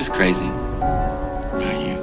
is crazy about you.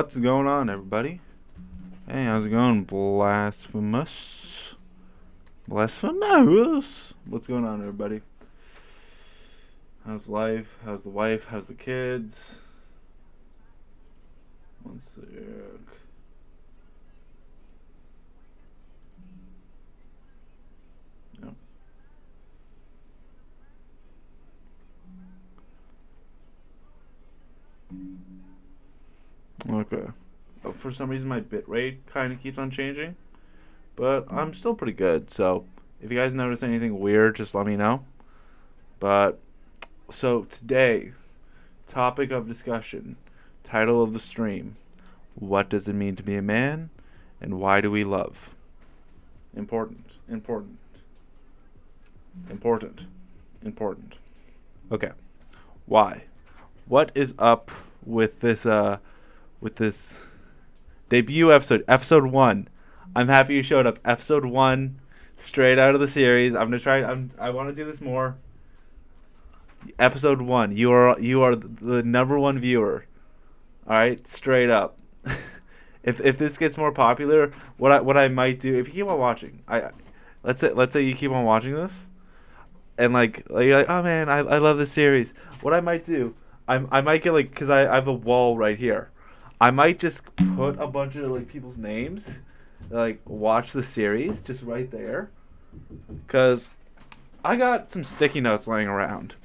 What's going on, everybody? Hey, how's it going, Blasphemous? What's going on, everybody? How's life? How's the wife? How's the kids? One sec. Yep. for some reason my bitrate kind of keeps on changing, but I'm still pretty good. So if you guys notice anything weird, just let me know. But so today, topic of discussion, title of the stream: what does it mean to be a man, and why do we love? Important. Okay. Why? What is up with this debut episode 1? I'm happy you showed up. Episode 1, straight out of the series. I'm gonna try. I want to do this more. Episode 1. You are the number one viewer. All right, straight up. If this gets more popular, what I might do, if you keep on watching, let's say you keep on watching this, and like you're like, oh man, I love this series. What I might do, I might get like, because I have a wall right here. I might just put a bunch of like people's names, like watch the series just right there, because I got some sticky notes laying around,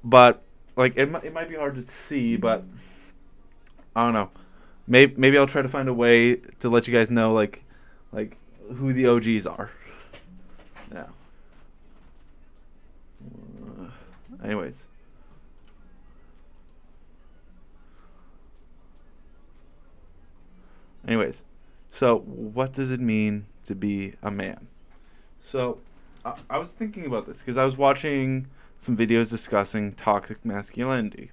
but like it might be hard to see, but I don't know. Maybe I'll try to find a way to let you guys know like who the OGs are. Yeah. Anyways. So what does it mean to be a man? So I was thinking about this because I was watching some videos discussing toxic masculinity.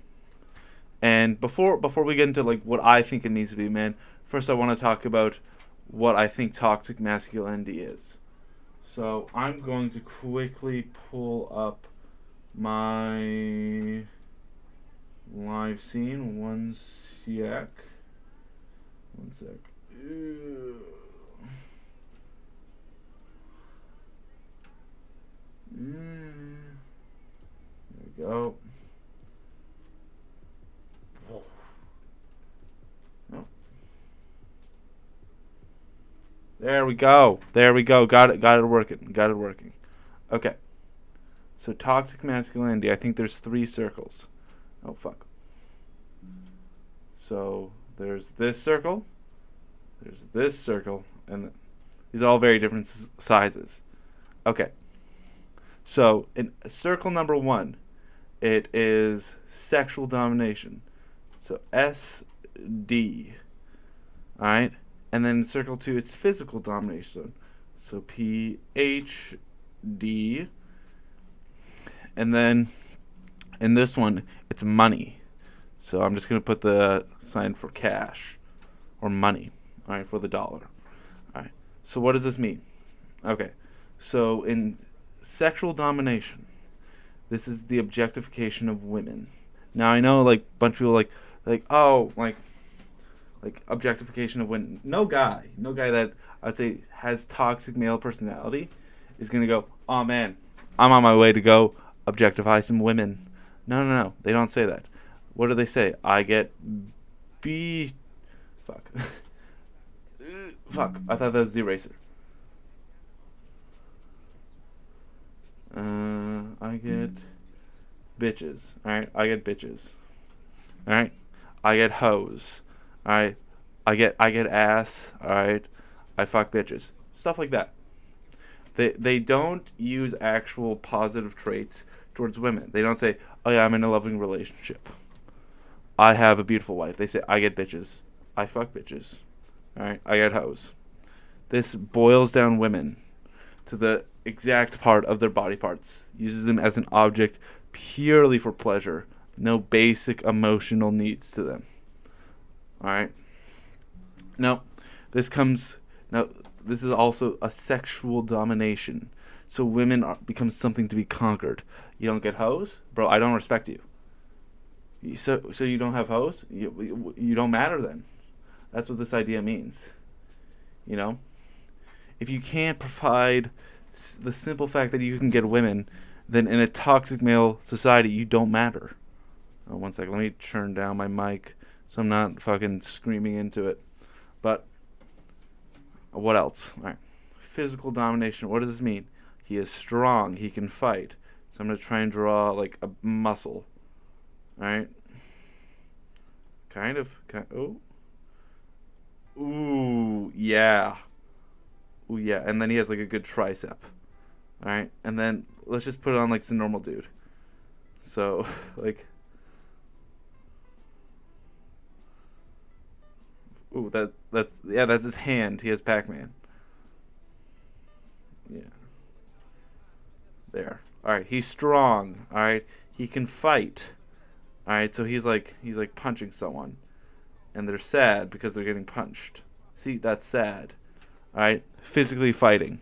And before we get into like what I think it means to be a man, first I want to talk about what I think toxic masculinity is. So I'm going to quickly pull up my live scene. One sec. There we go. There we go. Got it working. Okay. So toxic masculinity, I think there's 3 circles. Oh fuck. So there's this circle, and these are all very different sizes. Okay. So in circle number 1, it is sexual domination. So SD. All right. And then in circle 2, it's physical domination. So PHD. And then in this one, it's money. So I'm just going to put the sign for cash or money, all right, for the dollar. All right. So what does this mean? Okay. So in sexual domination, this is the objectification of women. Now I know like a bunch of people like oh like objectification of women. No guy that I'd say has toxic male personality is gonna go, oh man, I'm on my way to go objectify some women. No, they don't say that. What do they say? I get fuck. Fuck, I thought that was the eraser. I get bitches. Alright, I get bitches. Alright, I get hoes. Alright, I get ass. Alright, I fuck bitches. Stuff like that. They don't use actual positive traits towards women. They don't say, oh yeah, I'm in a loving relationship. I have a beautiful wife. They say, I get bitches. I fuck bitches. Alright, I get hoes. This boils down women to the exact part of their body parts, uses them as an object purely for pleasure, no basic emotional needs to them. All right. Now, this is also a sexual domination. So women become something to be conquered. You don't get hoes, bro. I don't respect you. So you don't have hoes. You don't matter then. That's what this idea means. You know, if you can't provide the simple fact that you can get women, then in a toxic male society, you don't matter. Oh, one second. Let me turn down my mic so I'm not fucking screaming into it. But what else? All right. Physical domination. What does this mean? He is strong. He can fight. So I'm going to try and draw like a muscle. All right. Kind of. Oh. Ooh, yeah. Ooh, yeah. And then he has like a good tricep. All right. And then let's just put it on like some normal dude. So, like, ooh, that's his hand. He has Pac-Man. Yeah. There. All right. He's strong. All right. He can fight. All right. So he's like punching someone, and they're sad because they're getting punched. See, that's sad. All right. Physically fighting.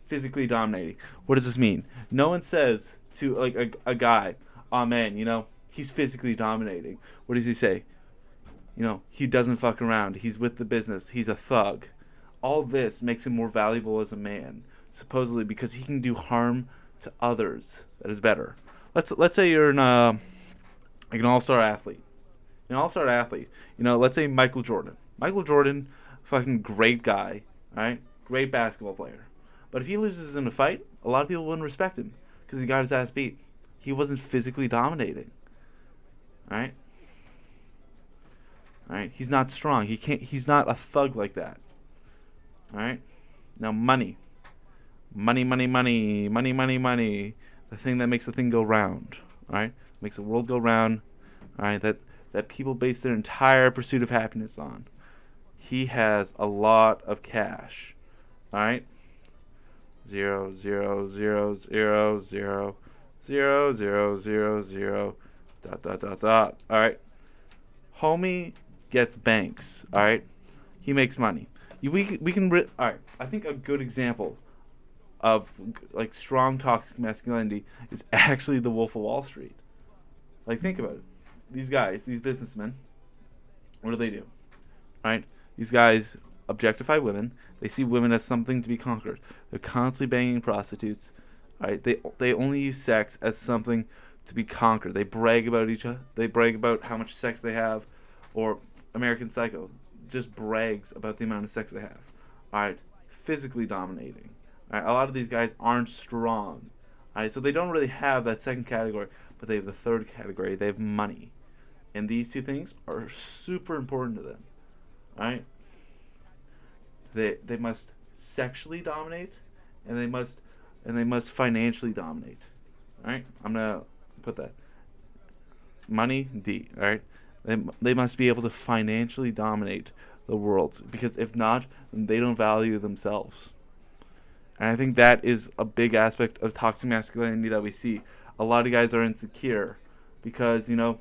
Physically dominating. What does this mean? No one says to like a guy, "Oh man, he's physically dominating." What does he say? He doesn't fuck around. He's with the business. He's a thug. All this makes him more valuable as a man, supposedly because he can do harm to others. That is better. Let's say you're like an all-star athlete. An all-star athlete. Let's say Michael Jordan. Michael Jordan, fucking great guy, all right? Great basketball player. But if he loses in a fight, a lot of people wouldn't respect him because he got his ass beat. He wasn't physically dominating. All right? All right? He's not strong. He's not a thug like that. All right? Now money. Money, money, money. Money, money, money. The thing that makes the thing go round. All right? Makes the world go round. All right? That people base their entire pursuit of happiness on. He has a lot of cash. All right? 0, 0, 0, 0, 0, 0, 0, 0, 0, dot dot dot dot. All right, homie gets banks. All right, he makes money. We can all right. I think a good example of like strong toxic masculinity is actually the Wolf of Wall Street. Like think about it. These guys, these businessmen, what do? Right? These guys objectify women. They see women as something to be conquered. They're constantly banging prostitutes. Right? They only use sex as something to be conquered. They brag about each other. They brag about how much sex they have, or American Psycho just brags about the amount of sex they have. All right, physically dominating. All right, a lot of these guys aren't strong. All right, so they don't really have that second category, but they have the third category. They have money, and these two things are super important to them. All right, they must sexually dominate, and they must financially dominate. All right, I'm gonna put that money D. All right, they must be able to financially dominate the world because if not, then they don't value themselves. And I think that is a big aspect of toxic masculinity that we see. A lot of guys are insecure because they're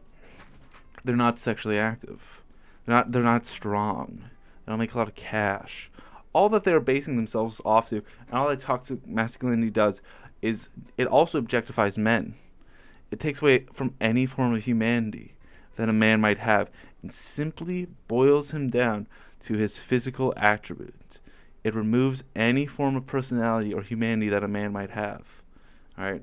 not sexually active. They're not strong. They don't make a lot of cash. All that they're basing themselves off to, and all that toxic masculinity does, is it also objectifies men. It takes away from any form of humanity that a man might have and simply boils him down to his physical attributes. It removes any form of personality or humanity that a man might have. All right?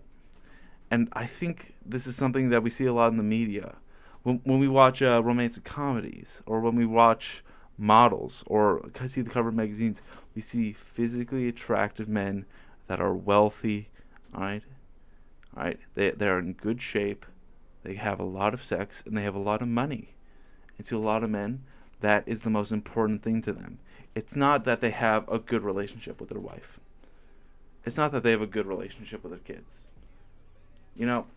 And I think this is something that we see a lot in the media. When we watch romantic comedies, or when we watch models, or see the cover of magazines, we see physically attractive men that are wealthy, all right? All right, they're in good shape, they have a lot of sex, and they have a lot of money. And to a lot of men, that is the most important thing to them. It's not that they have a good relationship with their wife. It's not that they have a good relationship with their kids. You know,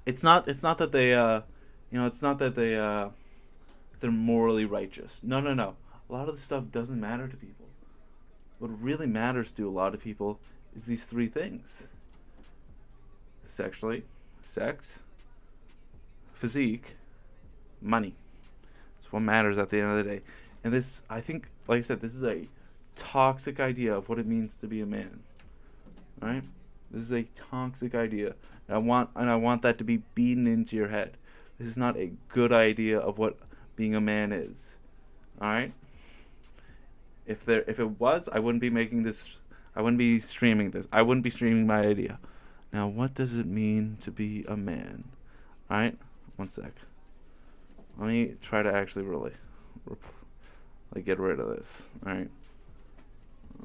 it's not that they it's not that they're morally righteous. No, no, no. A lot of this stuff doesn't matter to people. What really matters to a lot of people is these three things: sex, physique, money. It's what matters at the end of the day. And this, I think, like I said, this is a toxic idea of what it means to be a man. Right? This is a toxic idea. And I want that to be beaten into your head. This is not a good idea of what being a man is. All right? If it was, I wouldn't be making this. I wouldn't be streaming this. I wouldn't be streaming my idea. Now, what does it mean to be a man? All right? One sec. Let me try to actually really like get rid of this. All right?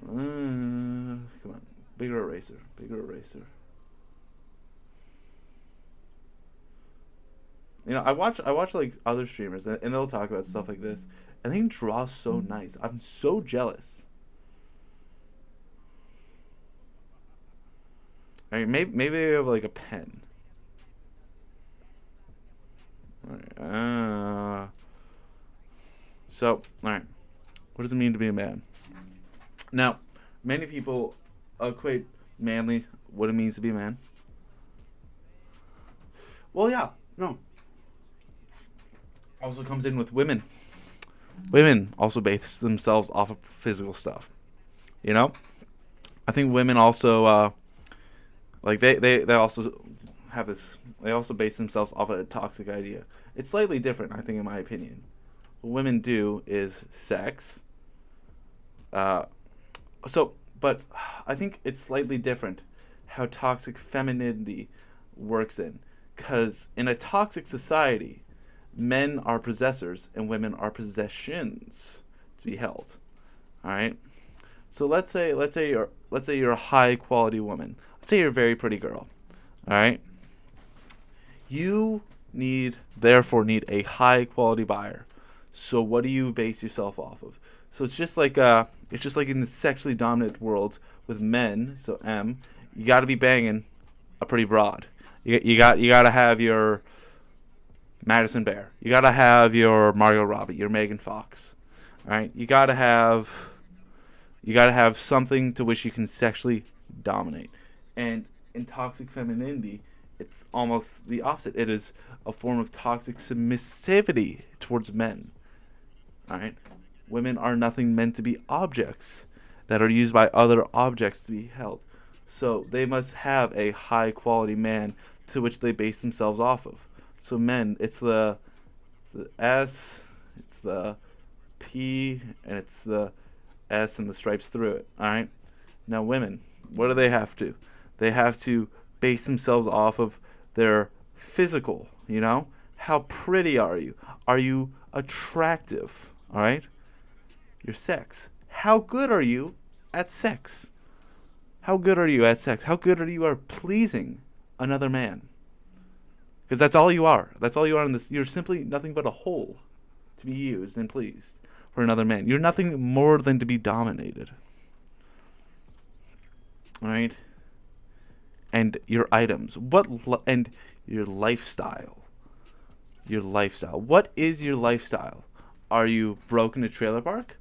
Come on. Bigger eraser. I watch like other streamers, and they'll talk about stuff like this, and they can draw so nice. I'm so jealous. I mean, maybe they have like a pen. Alright, so, all right. What does it mean to be a man? Now, many people equate manly what it means to be a man. Well, yeah, no. Also comes in with women. Women also base themselves off of physical stuff. You know, I think women also like they also have this. They also base themselves off of a toxic idea. It's slightly different, I think, in my opinion. What women do is sex. Uh, so, but I think it's slightly different how toxic femininity works in, because in a toxic society, men are possessors and women are possessions to be held. All right. So let's say you're a high quality woman. Let's say you're a very pretty girl. All right. You therefore need a high quality buyer. So what do you base yourself off of? So it's just like in the sexually dominant world with men. So you got to be banging a pretty broad. You got to have your Madison Bear. You got to have your Margot Robbie, your Megan Fox. All right? You got to have something to which you can sexually dominate. And in toxic femininity, it's almost the opposite. It is a form of toxic submissivity towards men. All right? Women are nothing meant to be objects that are used by other objects to be held. So they must have a high quality man to which they base themselves off of. So men, it's the S, it's the P, and it's the S and the stripes through it. All right. Now women, what do they have to? They have to base themselves off of their physical. How pretty are you? Are you attractive? All right. Your sex. How good are you at sex? How good are you at sex? How good are you at pleasing another man? Because that's all you are. That's all you are in this. You're simply nothing but a hole to be used and pleased for another man. You're nothing more than to be dominated. All right? And your items. And your lifestyle. Your lifestyle. What is your lifestyle? Are you broke in a trailer park?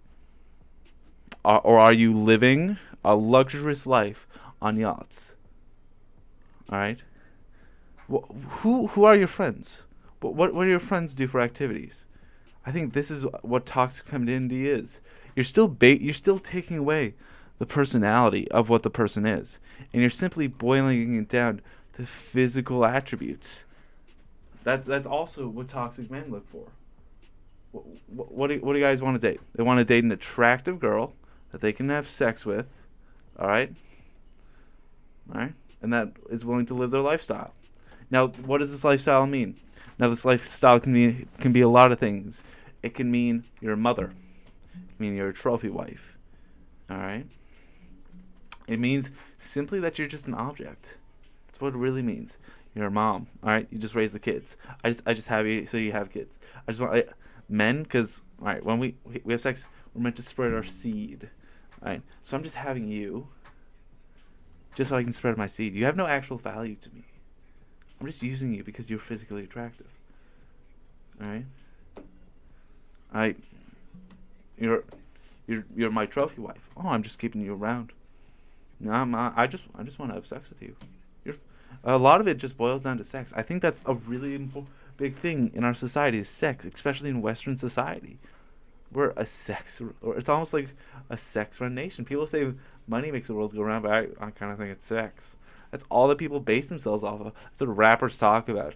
Or are you living a luxurious life on yachts? All right? Who are your friends? What do your friends do for activities? I think this is what toxic femininity is. You're still taking away the personality of what the person is, and you're simply boiling it down to physical attributes. That's also what toxic men look for. What do you guys want to date? They want to date an attractive girl that they can have sex with, all right? All right? And that is willing to live their lifestyle. Now, what does this lifestyle mean? Now, this lifestyle can be a lot of things. It can mean you're a mother. It can mean you're a trophy wife. All right? It means simply that you're just an object. That's what it really means. You're a mom. All right? You just raise the kids. I just have you so you have kids. Men, because all right, when we have sex, we're meant to spread our seed. All right? So I'm just having you just so I can spread my seed. You have no actual value to me. I'm just using you because you're physically attractive. All right? You're my trophy wife. Oh, I'm just keeping you around. No, I just want to have sex with you. A lot of it just boils down to sex. I think that's a really big thing in our society is sex, especially in Western society. We're it's almost like a sex-run nation. People say money makes the world go round, but I kind of think it's sex. That's all that people base themselves off of. That's what rappers talk about.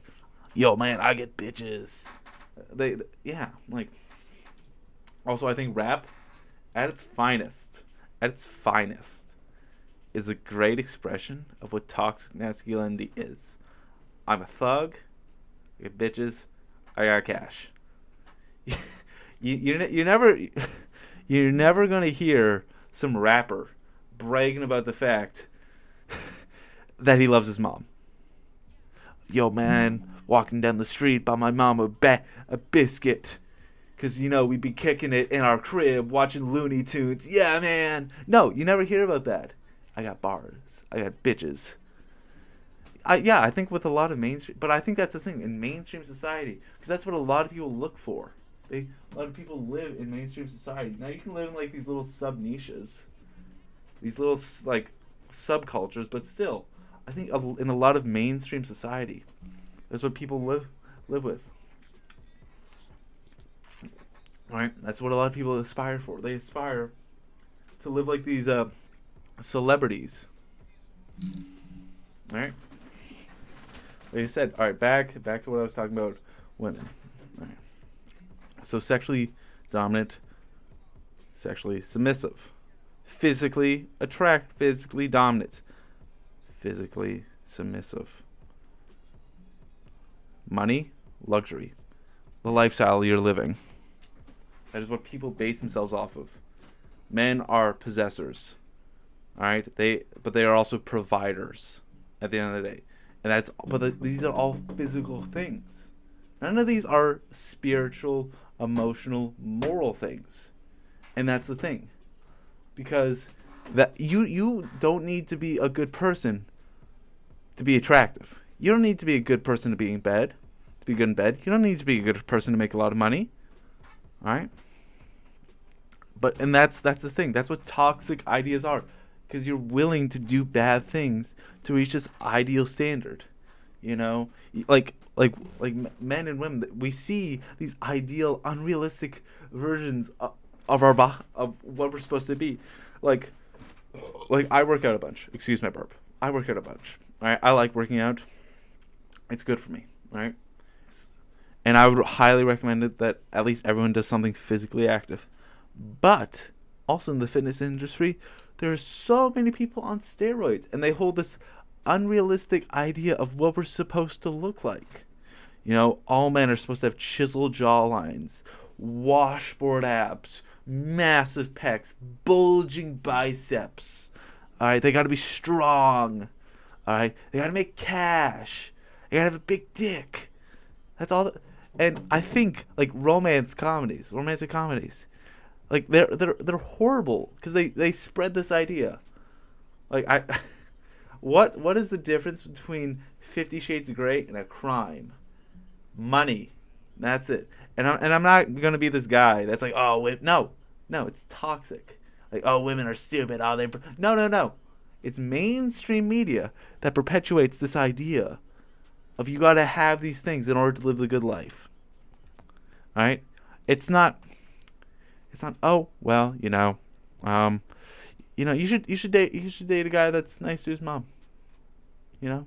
Yo, man, I get bitches. Yeah, like. Also, I think rap, at its finest, is a great expression of what toxic masculinity is. I'm a thug. I get bitches. I got cash. You're never gonna hear some rapper bragging about the fact that he loves his mom. Yo, man, walking down the street, buy my mom a biscuit. Because, we'd be kicking it in our crib, watching Looney Tunes. Yeah, man. No, you never hear about that. I got bars. I got bitches. I think with a lot of mainstream... But I think that's the thing. In mainstream society. Because that's what a lot of people look for. A lot of people live in mainstream society. Now, you can live in, like, these little sub-niches. These little, like, subcultures. But still, I think in a lot of mainstream society, that's what people live with. Right? That's what a lot of people aspire for. They aspire to live like these celebrities. Right? Like I said, all right, back to what I was talking about, women. All right. So sexually dominant, sexually submissive, physically dominant, physically submissive. Money, luxury, the lifestyle you're living. That is what people base themselves off of. Men are possessors. All right? But they are also providers at the end of the day. And these are all physical things. None of these are spiritual, emotional, moral things. And that's the thing. Because that you don't need to be a good person to be attractive. You don't need to be a good person to be in bed, to be good in bed. You don't need to be a good person to make a lot of money. All right? And that's the thing. That's what toxic ideas are. Because you're willing to do bad things to reach this ideal standard. Like men and women, we see these ideal, unrealistic versions of what we're supposed to be. Like I work out a bunch. Excuse my burp. I work out a bunch. All right? I like working out. It's good for me. Right? And I would highly recommend it that at least everyone does something physically active. But also in the fitness industry, there are so many people on steroids, and they hold this unrealistic idea of what we're supposed to look like. All men are supposed to have chiseled jawlines, washboard abs, massive pecs, bulging biceps. All right, they got to be strong. All right, they got to make cash. They got to have a big dick. That's all. And I think like romantic comedies, like they're horrible because they spread this idea. Like what is the difference between 50 Shades of Grey and a crime? Money. That's it. And I'm not gonna be this guy that's like, oh no, it's toxic. Like, oh, women are stupid. Oh, no. It's mainstream media that perpetuates this idea of you gotta have these things in order to live the good life. All right? It's not. Oh well, you should date a guy that's nice to his mom. That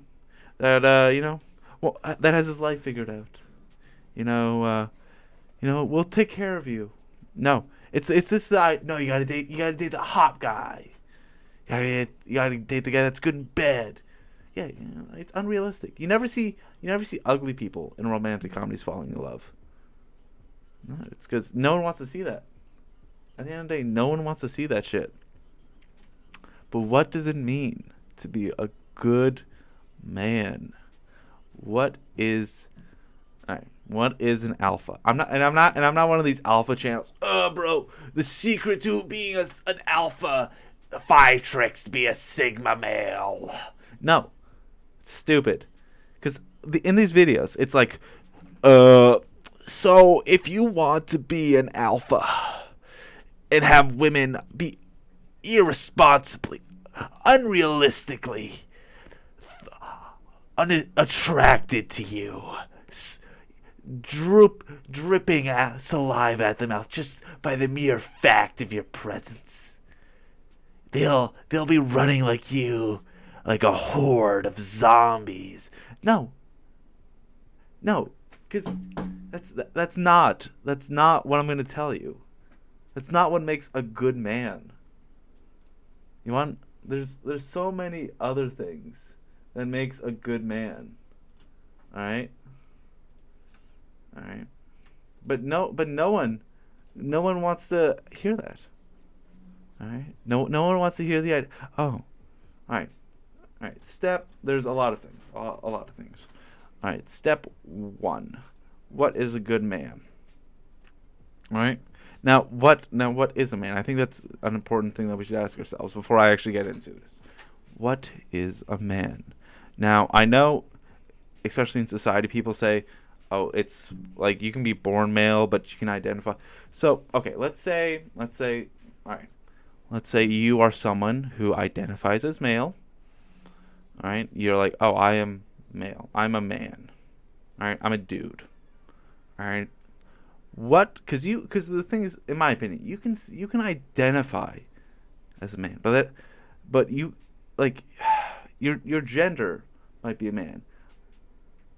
that has his life figured out. We'll take care of you. No, it's this side. No, you gotta date the hot guy. You gotta date the guy that's good in bed. Yeah, it's unrealistic. You never see ugly people in romantic comedies falling in love. No, it's because no one wants to see that. At the end of the day, no one wants to see that shit. But what does it mean to be a good man? What is an alpha? I'm not one of these alpha channels. Bro, the secret to being an alpha, 5 tricks to be a sigma male. No, it's stupid. Because in these videos, it's like, so if you want to be an alpha and have women be irresponsibly, unrealistically unattracted to you, dripping saliva at the mouth just by the mere fact of your presence, they'll be running like you, like a horde of zombies. No, because that's not what I'm going to tell you. That's not what makes a good man. There's so many other things that makes a good man. All right. But no one wants to hear that. All right. No one wants to hear the idea. Oh, all right. There's a lot of things. A lot of things. All right, step 1. What is a good man? All right. What is a man? I think that's an important thing that we should ask ourselves before I actually get into this. What is a man? Now, I know, especially in society, people say, "Oh, it's like you can be born male, but you can identify." So, okay, all right, let's say you are someone who identifies as male. All right, you're like, "Oh, I am male. I'm a man. All right, I'm a dude." All right, what? Because the thing is, in my opinion, you can identify as a man, but you, like, your gender might be a man,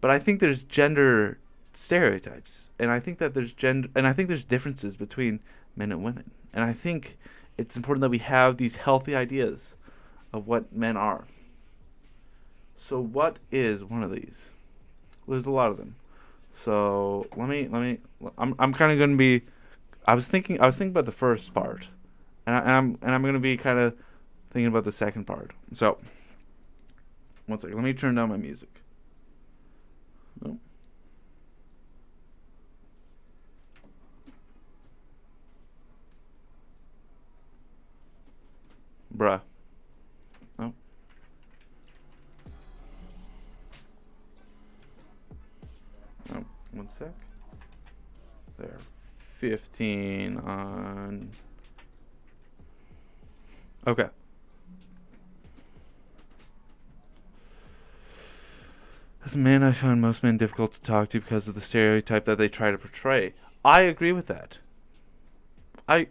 but I think there's gender stereotypes, and I think there's differences between men and women, and I think it's important that we have these healthy ideas of what men are. So what is one of these? Well, there's a lot of them. So I'm kind of going to be. I was thinking about the first part, and I'm going to be kind of thinking about the second part. So one second. Let me turn down my music. Oh. Bruh. Oh. Oh. One sec. There. 15 on. Okay. As a man, I find most men difficult to talk to because of the stereotype that they try to portray. I agree with that. I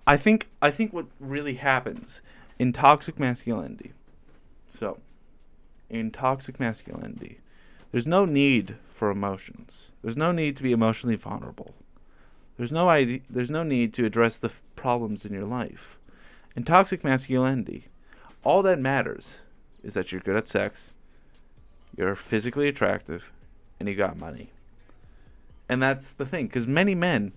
I think what really happens in toxic masculinity. So, in toxic masculinity, there's no need for emotions. There's no need to be emotionally vulnerable. There's no need to address the problems in your life. In toxic masculinity, all that matters is that you're good at sex, you're physically attractive, and you got money. And that's the thing, because many many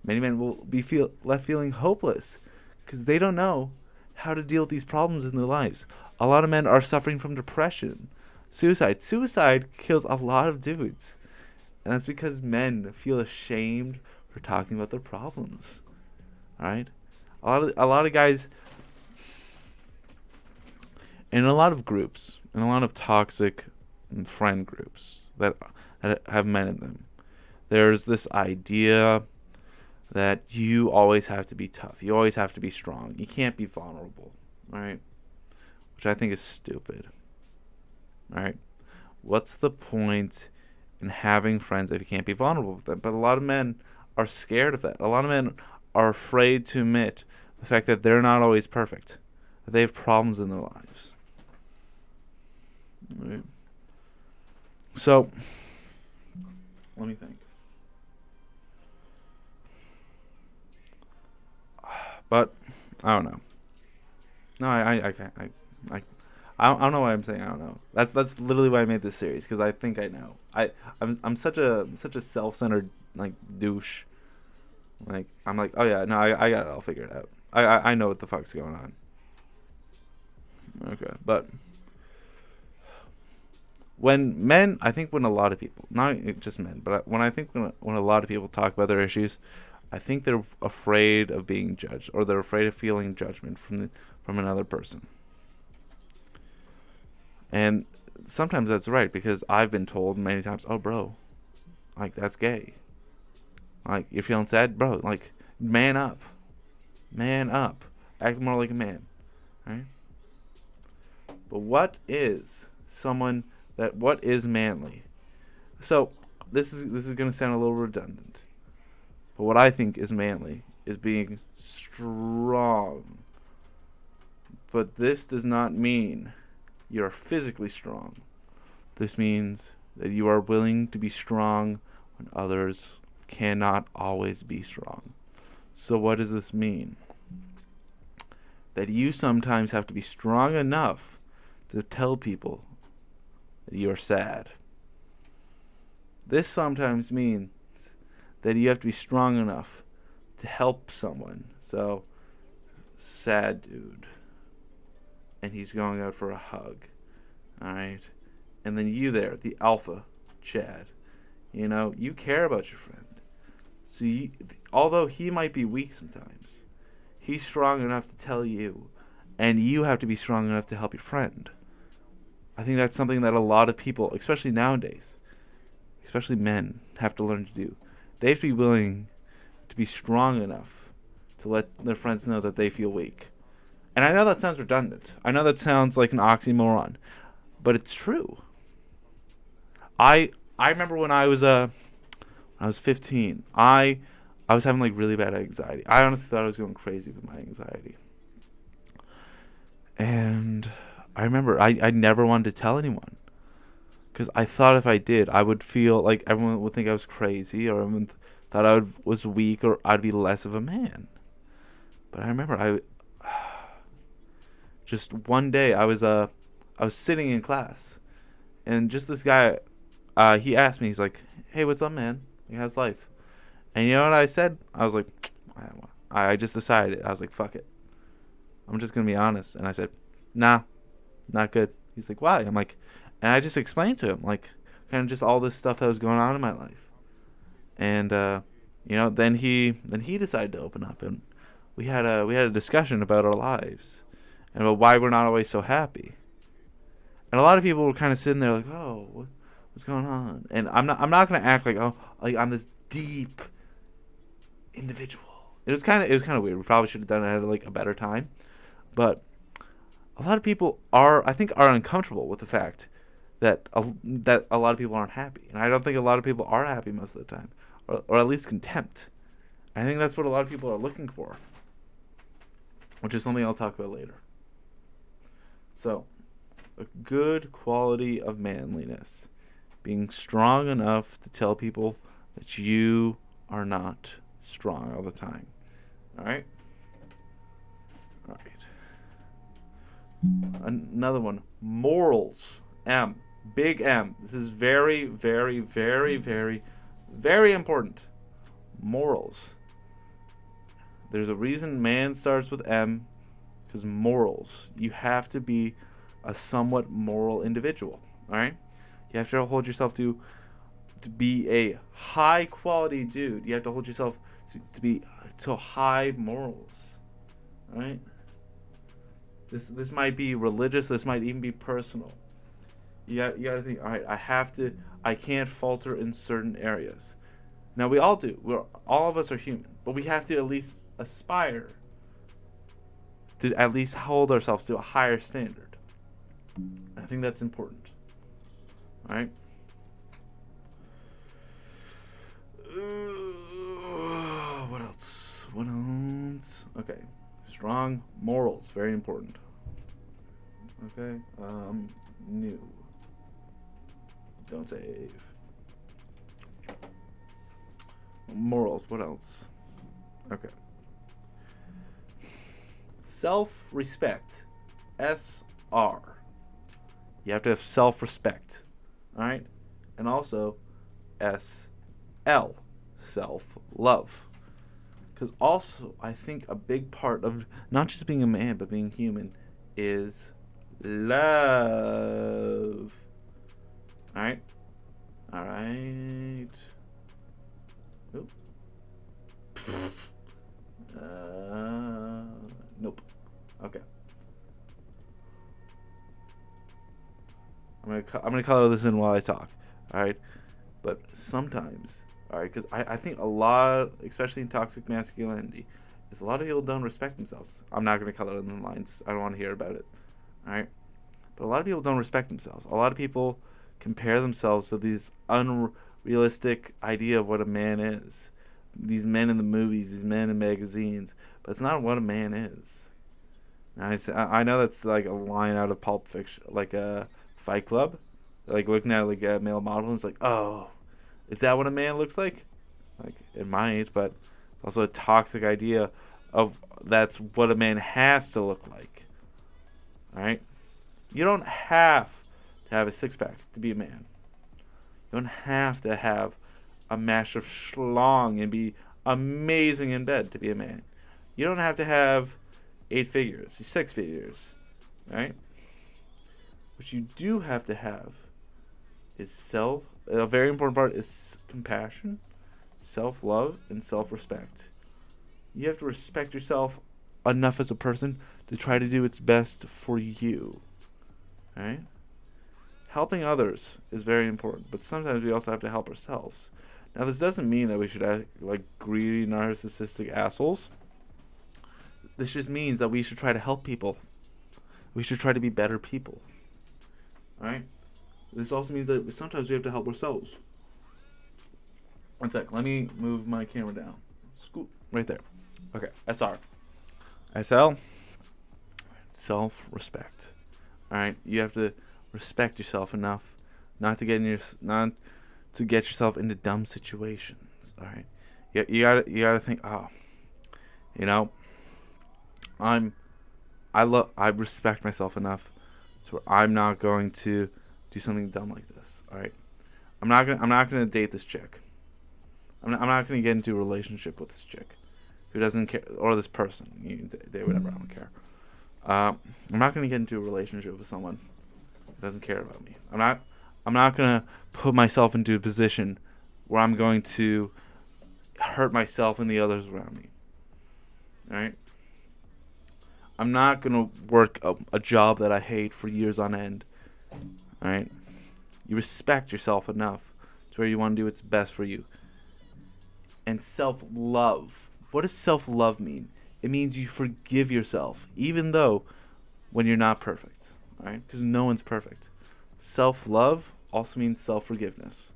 men will be left feeling hopeless because they don't know how to deal with these problems in their lives. A lot of men are suffering from depression, suicide. Suicide kills a lot of dudes, and that's because men feel ashamed for talking about their problems. All right, a lot of guys in a lot of groups, in a lot of toxic friend groups that have men in them. There's this idea that you always have to be tough. You always have to be strong. You can't be vulnerable, right? Which I think is stupid, right? What's the point in having friends if you can't be vulnerable with them? But a lot of men are scared of that. A lot of men are afraid to admit the fact that they're not always perfect, that they have problems in their lives. Right. So, let me think. But I don't know. No, I can't. I don't know why I'm saying I don't know. That's literally why I made this series, because I think I know. I'm such a self-centered, like, douche. Like, I'm like, oh yeah, no, I got it all figured out. I know what the fuck's going on. Okay, but I think when a lot of people, not just men, but when I think when a lot of people talk about their issues, I think they're afraid of being judged, or they're afraid of feeling judgment from another person. And sometimes that's right, because I've been told many times, "Oh, bro, like, that's gay. Like, you're feeling sad, bro. Like, man up, act more like a man, right?" But what is manly? So this is gonna sound a little redundant, but what I think is manly is being strong. But this does not mean you're physically strong. This means that you are willing to be strong when others cannot always be strong. So what does this mean? That you sometimes have to be strong enough to tell people that you are sad. This sometimes means that you have to be strong enough to help someone. So, sad dude, and he's going out for a hug, alright? And then you there, the alpha Chad. You care about your friend. So although he might be weak sometimes, he's strong enough to tell you, and you have to be strong enough to help your friend. I think that's something that a lot of people, especially nowadays, especially men, have to learn to do. They have to be willing to be strong enough to let their friends know that they feel weak. And I know that sounds redundant. I know that sounds like an oxymoron, but it's true. I remember when I was 15. I was having like really bad anxiety. I honestly thought I was going crazy with my anxiety. And I remember I never wanted to tell anyone. Because I thought if I did, I would feel like everyone would think I was crazy, or everyone thought was weak, or I'd be less of a man. But I remember just one day I was sitting in class, and just this guy, he asked me, he's like, "Hey, what's up, man? Like, how's life?" And you know what I said? I was like, I just decided. I was like, fuck it. I'm just gonna be honest. And I said, nah, not good. He's like, why? I'm like, and I just explained to him like kind of just all this stuff that was going on in my life. And then he decided to open up, and we had a discussion about our lives and about why we're not always so happy. And a lot of people were kind of sitting there like, oh, what's going on? And I'm not gonna act like, oh, like I'm this deep individual. It was kind of weird. We probably should have done it at like a better time, but a lot of people are uncomfortable with the fact that a lot of people aren't happy, and I don't think a lot of people are happy most of the time, or at least content. I think that's what a lot of people are looking for, which is something I'll talk about later. So, a good quality of manliness, being strong enough to tell people that you are not strong all the time. All right. Another one, morals. Big M. This is very, very, very, very, very important. Morals. There's a reason man starts with M, because morals. You have to be a somewhat moral individual. All right. You have to hold yourself to be a high quality dude. You have to hold yourself to high morals. All right. This might be religious. This might even be personal. You got to think. All right, I can't falter in certain areas. Now we all do. All of us are human, but we have to at least aspire to at least hold ourselves to a higher standard. I think that's important. All right. What else? Okay. Strong morals, very important. Okay. New. Don't save. Morals, what else? Okay. Self-respect. SR. You have to have self-respect. Alright? And also SL. Self-love. Because also, I think a big part of not just being a man, but being human is love. Alright? Alright. Nope. Nope. Okay. I'm gonna color this in while I talk. Alright? But sometimes, alright, because I think a lot, especially in toxic masculinity, is a lot of people don't respect themselves. I'm not going to color in the lines. I don't want to hear about it. Alright? But a lot of people don't respect themselves. A lot of people compare themselves to these unrealistic idea of what a man is. These men in the movies, these men in magazines. But it's not what a man is. And I know that's like a line out of Pulp Fiction, like a Fight Club. Like looking at like a male model and it's like, oh, is that what a man looks like? Like it might, but also a toxic idea of that's what a man has to look like. Alright? You don't have to have a six-pack to be a man. You don't have to have a massive schlong and be amazing in bed to be a man. You don't have to have 8 figures, 6 figures. Right? What you do have to have is a very important part is compassion, self-love, and self-respect. You have to respect yourself enough as a person to try to do its best for you. Right? Helping others is very important, but sometimes we also have to help ourselves. Now, this doesn't mean that we should act like greedy, narcissistic assholes. This just means that we should try to help people. We should try to be better people. Alright? This also means that sometimes we have to help ourselves. One sec. Let me move my camera down. Scoop. Right there. Okay. SR. SL. Self-respect. Alright? You have to respect yourself enough not to get yourself into dumb situations. Alright? You gotta think, you know, I respect myself enough to where I'm not going to do something dumb like this. All right, I'm not gonna date this chick. I'm not gonna get into a relationship with this chick who doesn't care, or this person. You can date whatever. I don't care. I'm not gonna get into a relationship with someone who doesn't care about me. I'm not gonna put myself into a position where I'm going to hurt myself and the others around me. All right. I'm not going to work a job that I hate for years on end. Alright? You respect yourself enough to where you want to do what's best for you. And self-love. What does self-love mean? It means you forgive yourself, even though when you're not perfect. Alright? Because no one's perfect. Self-love also means self-forgiveness.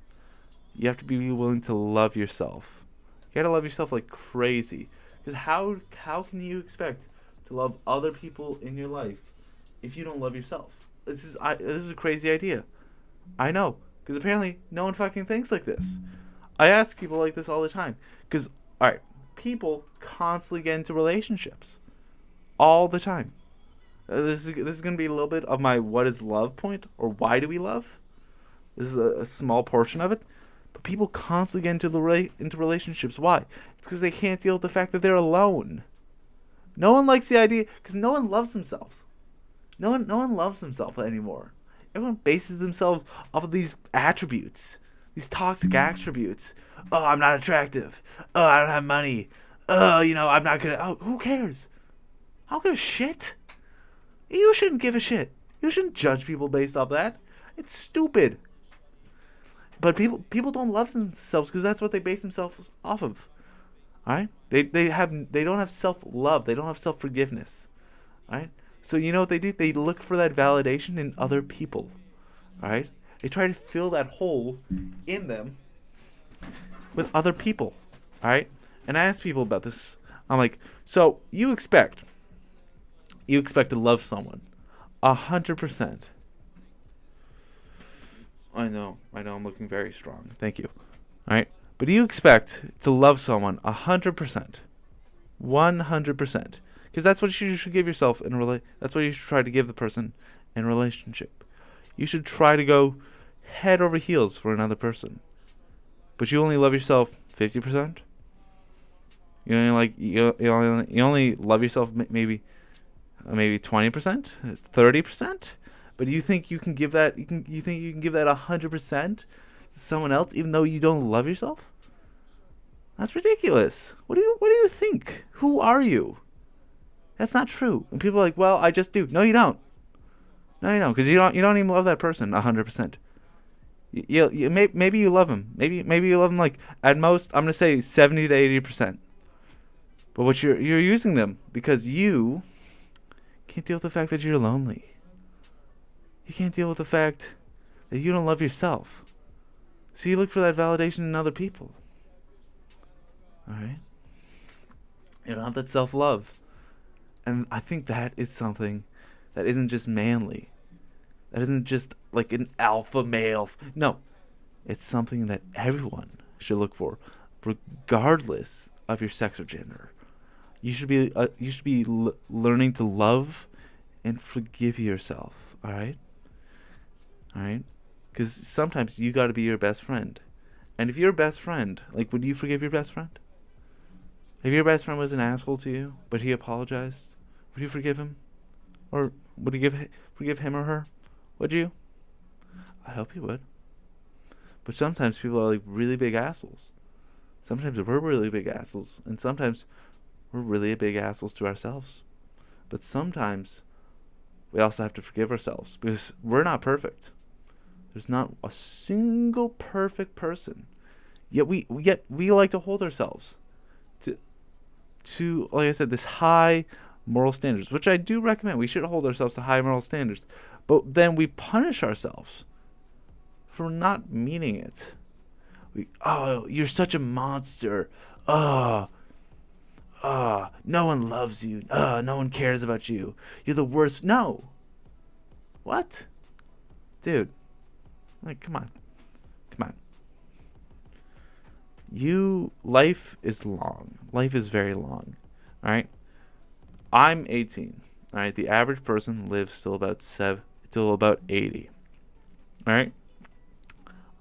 You have to be willing to love yourself. You got to love yourself like crazy. Because how can you expect to love other people in your life if you don't love yourself? This is a crazy idea. I know, because apparently no one fucking thinks like this. I ask people like this all the time. Because, alright, people constantly get into relationships. All the time. This is going to be a little bit of my what is love point, or why do we love? This is a small portion of it. But people constantly get into relationships. Why? It's because they can't deal with the fact that they're alone. No one likes the idea, because no one loves themselves. No one loves themselves anymore. Everyone bases themselves off of these attributes, these toxic attributes. Oh, I'm not attractive. Oh, I don't have money. Oh, I'm not good. Oh, who cares? I don't give a shit. You shouldn't give a shit. You shouldn't judge people based off that. It's stupid. But people don't love themselves because that's what they base themselves off of. All right? They don't have self-love. They don't have self-forgiveness. All right? So you know what they do? They look for that validation in other people. All right? They try to fill that hole in them with other people. All right? And I ask people about this. I'm like, so you expect to love someone 100%. I know I'm looking very strong. Thank you. All right? But do you expect to love someone 100%? 100%. Because that's what you should give yourself that's what you should try to give the person in a relationship. You should try to go head over heels for another person. But you only love yourself 50%? You only love yourself maybe 20%, 30%? But do you think you can give that 100% to someone else even though you don't love yourself? That's ridiculous. What do you think? Who are you? That's not true. And people are like, well, I just do. No, you don't. No, you don't, because you don't even love that person 100%. Maybe you love him. Maybe you love him like at most I'm gonna say 70 to 80%. But what you're using them because you can't deal with the fact that you're lonely. You can't deal with the fact that you don't love yourself. So you look for that validation in other people. Alright? You don't have that self-love. And I think that is something that isn't just manly. That isn't just like an alpha male. No. It's something that everyone should look for, regardless of your sex or gender. You should be learning to love and forgive yourself. Alright? Alright? Because sometimes you got to be your best friend. And if you're a best friend, like, would you forgive your best friend? If your best friend was an asshole to you, but he apologized, would you forgive him? Or would you forgive him or her? Would you? I hope you would. But sometimes people are like really big assholes. Sometimes we're really big assholes, and sometimes we're really big assholes to ourselves. But sometimes we also have to forgive ourselves because we're not perfect. There's not a single perfect person. Yet we like to hold ourselves to like I said, this high moral standards, which I do recommend. We should hold ourselves to high moral standards, but then we punish ourselves for not meaning it. Oh, you're such a monster. Oh, no one loves you. No one cares about you. You're the worst. No. What? Dude. Like, come on. Come on. Life is long. Life is very long. All right? I'm 18. All right? The average person lives till about 80. All right?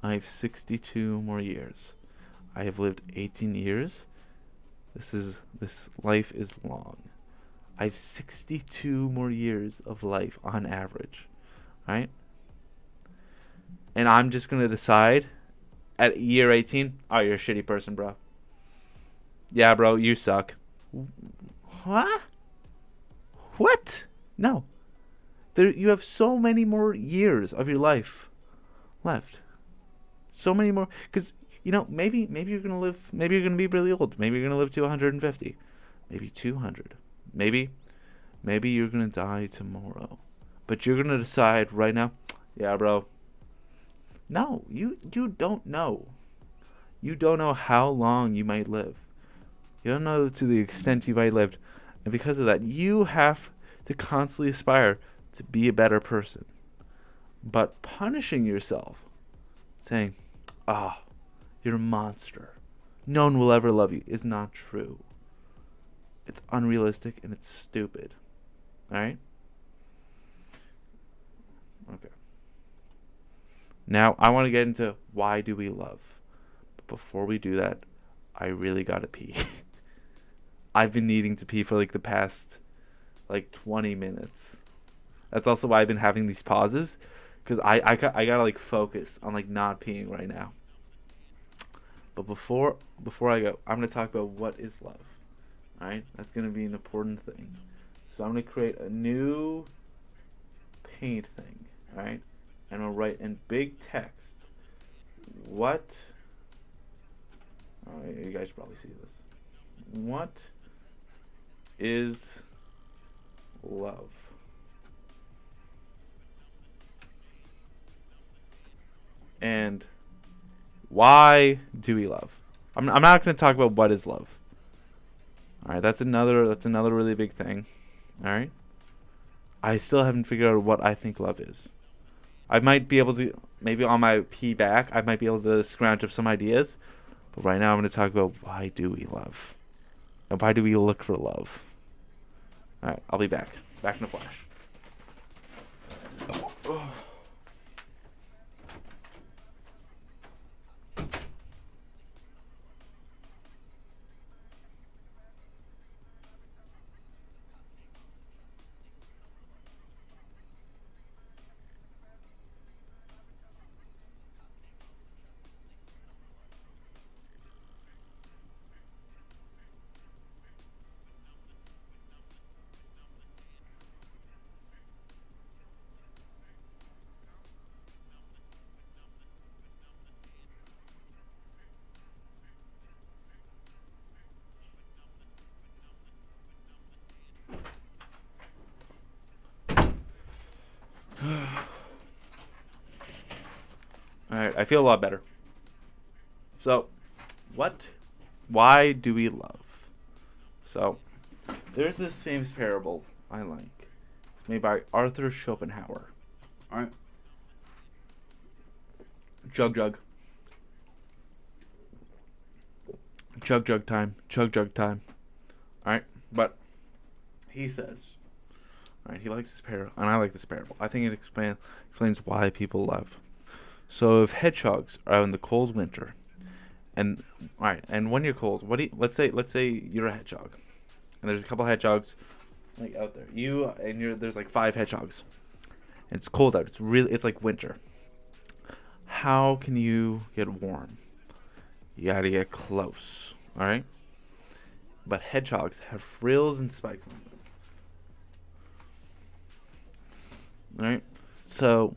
I have 62 more years. I have lived 18 years. This life is long. I have 62 more years of life on average. Right? And I'm just going to decide at year 18, oh, you're a shitty person, bro. Yeah, bro, you suck. What? What? No. You have so many more years of your life left. So many more. Because, maybe you're going to live, maybe you're going to be really old. Maybe you're going to live to 150. Maybe 200. Maybe you're going to die tomorrow. But you're going to decide right now, yeah, bro. No, you don't know. You don't know how long you might live. You don't know to the extent you might live. And because of that, you have to constantly aspire to be a better person. But punishing yourself, saying, you're a monster, no one will ever love you, is not true. It's unrealistic and it's stupid. Alright? Okay. Now, I want to get into why do we love. But before we do that, I really gotta pee. I've been needing to pee for like the past 20 minutes. That's also why I've been having these pauses, because I gotta like focus on like not peeing right now. But before I go, I'm gonna talk about what is love. All right, that's gonna be an important thing. So I'm gonna create a new paint thing. All right, and I'll write in big text. What? Oh, you guys should probably see this. What is love? And why do we love? I'm not going to talk about what is love. All right, that's another really big thing. All right, I still haven't figured out what I think love is. I might be able to, maybe on my pee back, I might be able to scrounge up some ideas. But right now I'm going to talk about why do we love? And why do we look for love? All right, I'll be back. Back in a flash. Alright, I feel a lot better. So, why do we love? So, there's this famous parable I like. It's made by Arthur Schopenhauer. Alright? Jug jug. Jug jug time. Jug jug time. Alright? But, he says, alright, he likes this parable, and I like this parable. I think it explains why people love. So if hedgehogs are out in the cold winter, and when you're cold, let's say you're a hedgehog, and there's a couple hedgehogs like out there. There's like 5 hedgehogs, and it's cold out. It's like winter. how can you get warm? You gotta get close. All right. But hedgehogs have frills and spikes on them. All right. So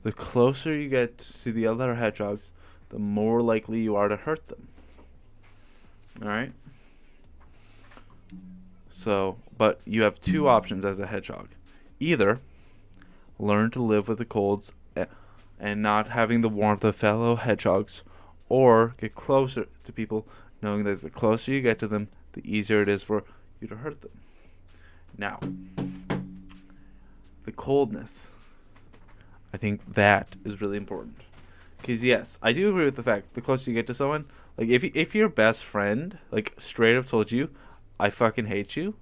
the closer you get to the other hedgehogs, the more likely you are to hurt them. All right. So, but you have two options as a hedgehog. Either learn to live with the colds and not having the warmth of fellow hedgehogs, or get closer to people, knowing that the closer you get to them, the easier it is for you to hurt them. Now, the coldness, I think that is really important. Because yes, I do agree with the fact the closer you get to someone, like if your best friend like straight up told you, "I fucking hate you,"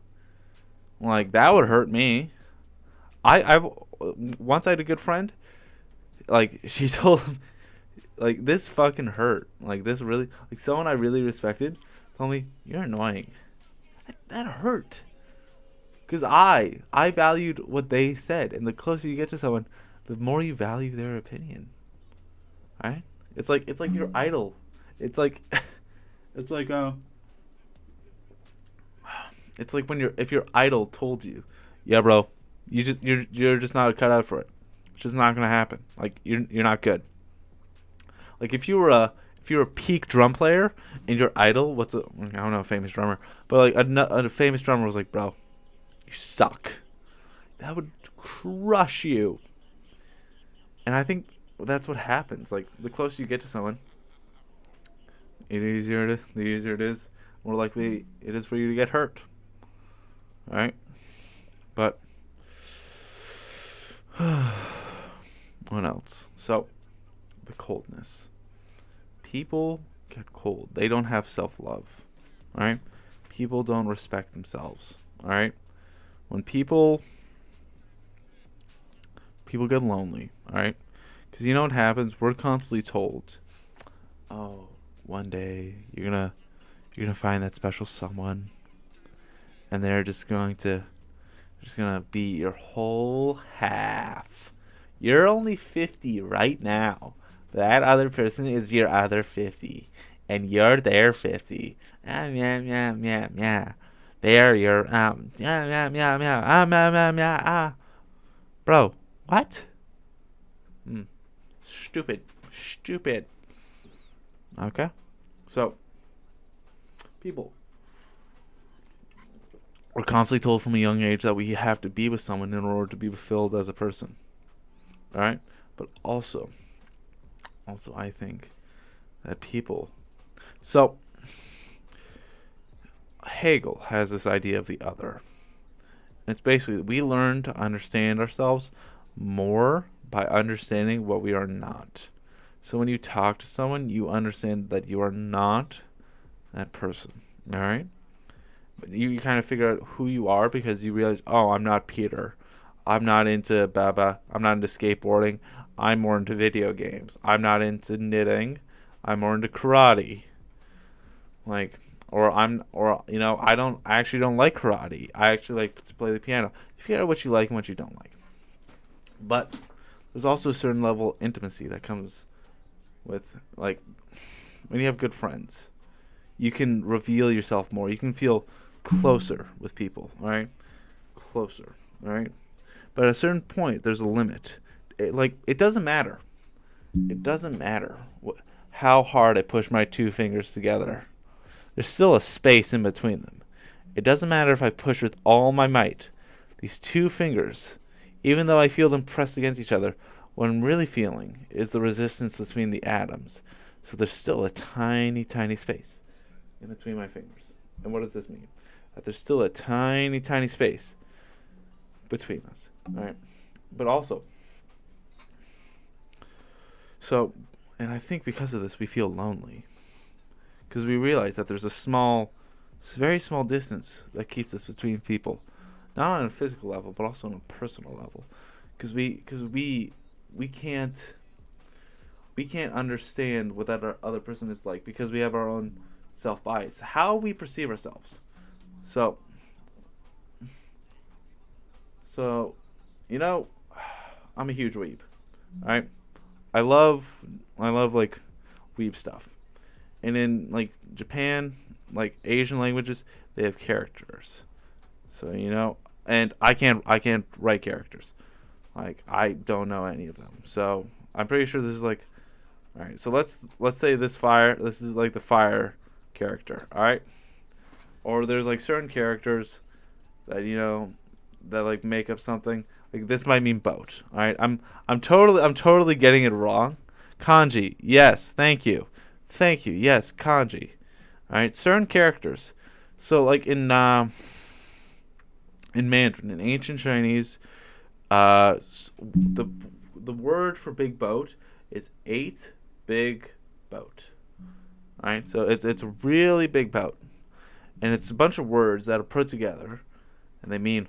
like that would hurt me. I once I had a good friend, like she told him, like this fucking hurt. Like this really, like someone I really respected told me, "You're annoying." That hurt. Cause I valued what they said, and the closer you get to someone, the more you value their opinion. Right? It's like your idol. It's like it's like it's like when if your idol told you, "Yeah, bro, you're just not cut out for it. It's just not gonna happen. Like you're not good." Like if you were a peak drum player and your idol, I don't know, a famous drummer, but like a famous drummer was like, "Bro, you suck." That would crush you. And I think that's what happens. Like the closer you get to someone, the easier it is, more likely it is for you to get hurt. All right? But what else? So, the coldness. People get cold. They don't have self-love. All right? People don't respect themselves. All right? When people get lonely, all right? Because you know what happens? We're constantly told, "Oh, one day you're gonna find that special someone, and they're just gonna be your whole half. You're only 50 right now. That other person is your other 50, and you're their 50. Yeah, yeah, yeah, yeah. They're your yeah, yeah, yeah, yeah, yeah, yeah, Bro, what? Stupid. Stupid. Okay? So, people. We're constantly told from a young age that we have to be with someone in order to be fulfilled as a person. Alright? But also, I think that people. So, Hegel has this idea of the other. It's basically we learn to understand ourselves more by understanding what we are not. So when you talk to someone, you understand that you are not that person. All right? But you kind of figure out who you are because you realize, "Oh, I'm not Peter. I'm not into Baba. I'm not into skateboarding. I'm more into video games. I'm not into knitting. I'm more into karate." Like, I actually don't like karate. I actually like to play the piano. You figure out what you like and what you don't like. But there's also a certain level of intimacy that comes with, like, when you have good friends. You can reveal yourself more. You can feel closer with people, all right? Closer, all right? But at a certain point, there's a limit. It doesn't matter. It doesn't matter how hard I push my two fingers together. There's still a space in between them. It doesn't matter if I push with all my might. These two fingers, even though I feel them pressed against each other, what I'm really feeling is the resistance between the atoms. So there's still a tiny, tiny space in between my fingers. And what does this mean? That there's still a tiny, tiny space between us. All right? But also, and I think because of this, we feel lonely. Because we realize that there's very small distance that keeps us between people. Not on a physical level, but also on a personal level. Because we can't understand what that other person is like because we have our own self-bias. How we perceive ourselves. So, I'm a huge weeb. Alright? I love like weeb stuff. And in like Japan, like Asian languages, they have characters. So and I can't write characters. Like I don't know any of them. So I'm pretty sure this is like, all right. So let's say this is like the fire character. All right. Or there's like certain characters that that like make up something. Like this might mean boat. All right. I'm totally getting it wrong. Kanji. Yes. Thank you. Thank you. Yes. Kanji. All right. Certain characters. So like in Mandarin, in ancient Chinese, the word for big boat is 8 big boat. All right. So it's a really big boat, and it's a bunch of words that are put together, and they mean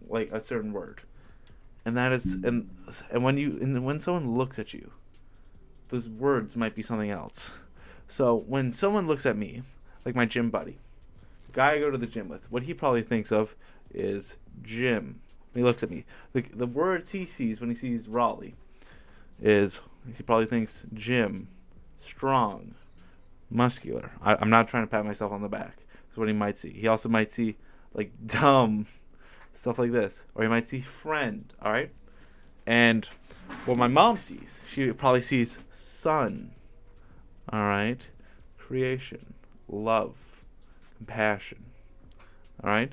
like a certain word, and that is and when someone looks at you, those words might be something else. So when someone looks at me, like my gym buddy, the guy I go to the gym with, what he probably thinks of is gym. When he looks at me, the words he sees when he sees Raleigh is he probably thinks gym, strong, muscular. I'm not trying to pat myself on the back. That's what he might see. He also might see like dumb, stuff like this, or he might see friend. All right, and what my mom sees, she probably sees sun. All right, creation, love, compassion. All right,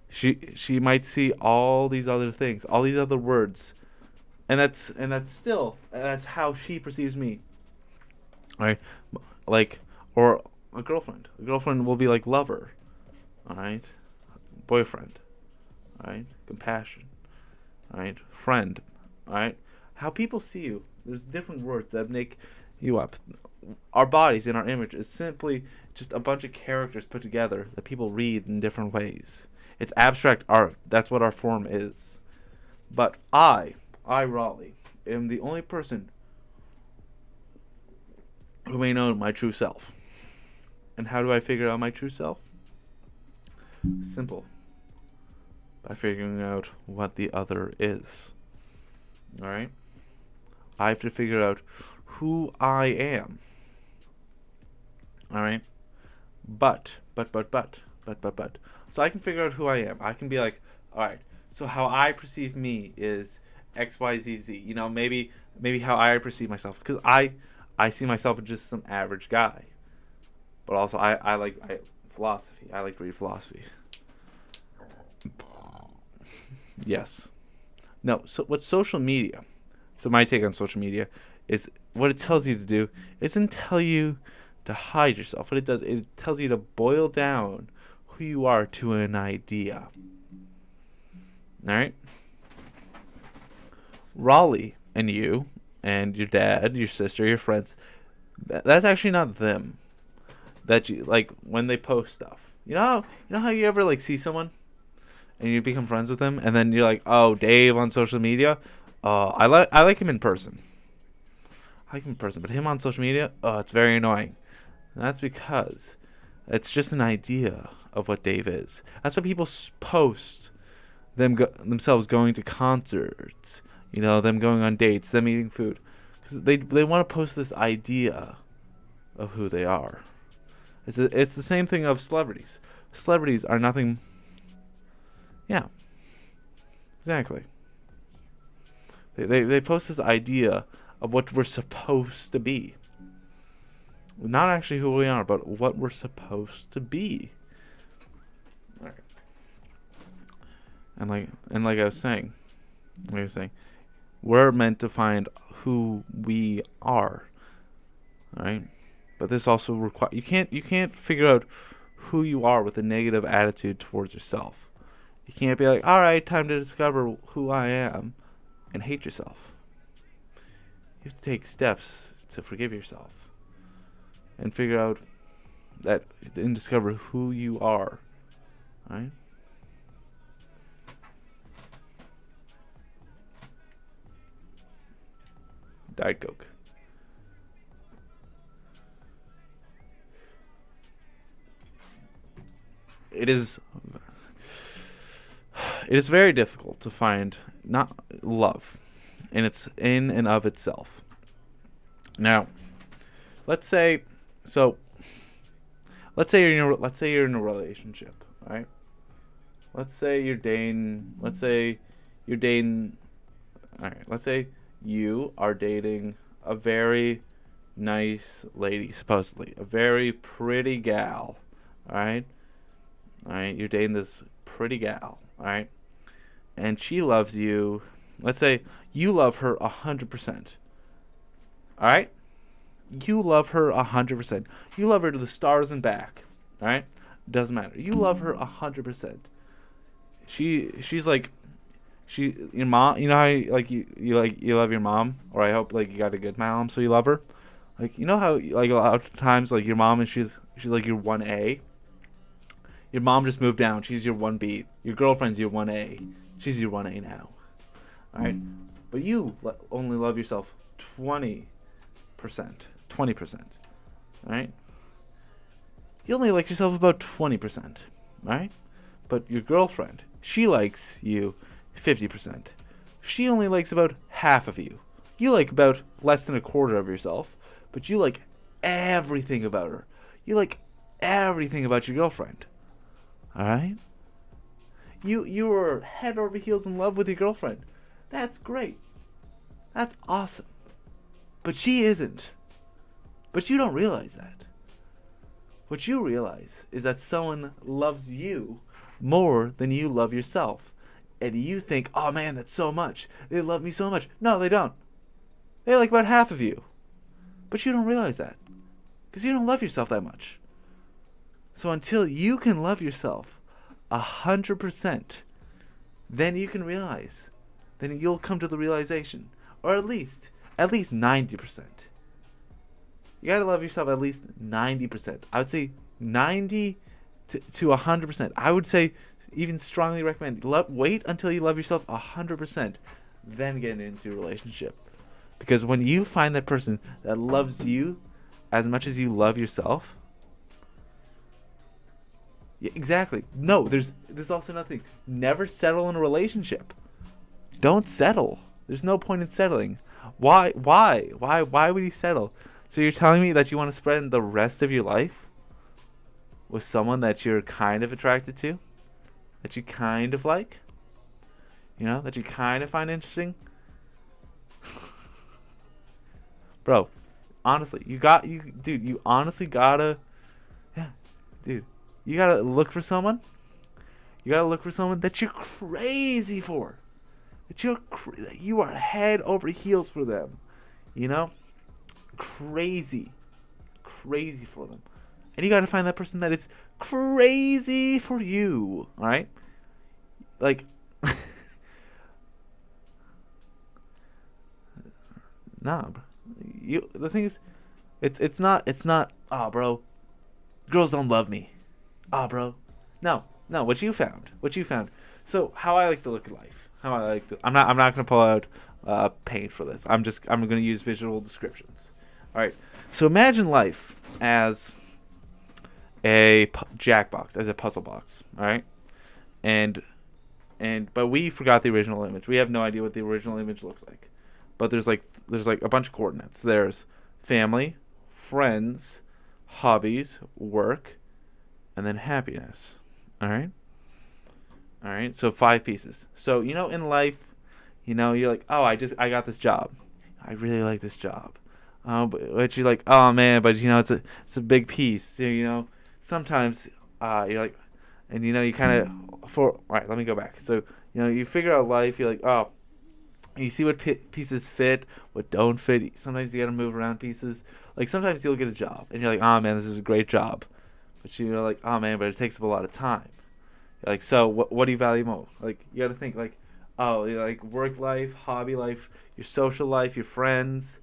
she might see all these other things, all these other words, and that's how she perceives me. All right, like or a girlfriend. A girlfriend will be like lover. All right, boyfriend. All right, compassion. All right, friend. All right, how people see you. There's different words that make you up. Our bodies in our image is simply just a bunch of characters put together that people read in different ways. It's abstract art. That's what our form is. But I Raleigh, am the only person who may know my true self. And how do I figure out my true self? Simple. By figuring out what the other is. Alright? I have to figure out who I am. Alright? But. So I can figure out who I am. I can be like, alright, so how I perceive me is XYZZ. Maybe how I perceive myself. Because I see myself as just some average guy. But also I like philosophy. I like to read philosophy. Yes. No, so what's social media? So my take on social media is what it tells you to do. It doesn't tell you to hide yourself. What it does, it tells you to boil down who you are to an idea. Alright? Raleigh and you and your dad, your sister, your friends, that's actually not them. That you like when they post stuff. You know how you ever like see someone and you become friends with them, and then you're like, oh, Dave on social media. I like him in person. I like him in person, but him on social media, it's very annoying. And that's because it's just an idea of what Dave is. That's why people post themselves going to concerts. Them going on dates, them eating food, because they want to post this idea of who they are. It's the same thing of celebrities. Celebrities are nothing. Yeah, exactly. They post this idea of what we're supposed to be. Not actually who we are, but what we're supposed to be. Right. And like I was saying, we're meant to find who we are. All right? But this also requires you can't figure out who you are with a negative attitude towards yourself. You can't be like, all right, time to discover who I am, and hate yourself. You have to take steps to forgive yourself and figure out that and discover who you are. All right? Diet Coke. It is very difficult to find not love, and it's in and of itself. Now, let's say so. Let's say you're in a relationship, right? Let's say you're dating. Let's say you're dating. All right. Let's say you are dating a very nice lady, supposedly a very pretty gal. All right. All right. You're dating this pretty gal. All right. And she loves you. Let's say you love her 100%. All right. You love her 100%. You love her to the stars and back. All right. Doesn't matter. You love her 100%. She's like your mom. You know how you love your mom, or I hope like you got a good mom, so you love her. Like you know how like a lot of times like your mom and she's like your 1A. Your mom just moved down. She's your 1B. Your girlfriend's your 1A. She's your 1A now. All right. But you only love yourself 20%. 20%. All right. You only like yourself about 20%. All right. But your girlfriend, she likes you 50%. She only likes about half of you. You like about less than a quarter of yourself, but you like everything about her. You like everything about your girlfriend. All right? You are head over heels in love with your girlfriend. That's great. That's awesome. But she isn't. But you don't realize that. What you realize is that someone loves you more than you love yourself. And you think, oh man, that's so much. They love me so much. No, they don't. They like about half of you. But you don't realize that. Because you don't love yourself that much. So until you can love yourself 100%, then you can realize. Then you'll come to the realization. Or at least 90%. You gotta love yourself at least 90%. I would say 90 to 100%. I would say even strongly recommend wait until you love yourself 100%, then get into a relationship. Because when you find that person that loves you as much as you love yourself, yeah, exactly. No, there's also nothing. Never settle in a relationship. Don't settle. There's no point in settling. Why would you settle? So you're telling me that you want to spend the rest of your life with someone that you're kind of attracted to, that you kind of like, that you kind of find interesting? Bro, honestly, you honestly gotta, yeah, dude, you gotta look for someone. You gotta look for someone that you're crazy for, that you are head over heels for them, you know, crazy for them, and you gotta find that person that is crazy for you. All right, like, nah, bro. The thing is, it's not. Ah, bro, girls don't love me. Ah, bro, no. What you found. So how I like to look at life. How I like to. I'm not gonna pull out paint for this. I'm gonna use visual descriptions. All right. So imagine life as a jackbox, as a puzzle box. All right. And but we forgot the original image. We have no idea what the original image looks like. But there's like a bunch of coordinates. There's family, friends, hobbies, work, and then happiness. All right. All right. So 5 pieces. So in life, you're like, oh, I got this job. I really like this job. But you're like, oh man, but it's a big piece. So, sometimes you're like, and you kind of all right. Let me go back. So you figure out life. You're like, oh, you see what pieces fit, what don't fit. Sometimes you gotta move around pieces. Like sometimes you'll get a job, and you're like, oh man, this is a great job. But you're like, oh man, but it takes up a lot of time. You're like, so what do you value more? Like you gotta think like, oh, like work life, hobby life, your social life, your friends.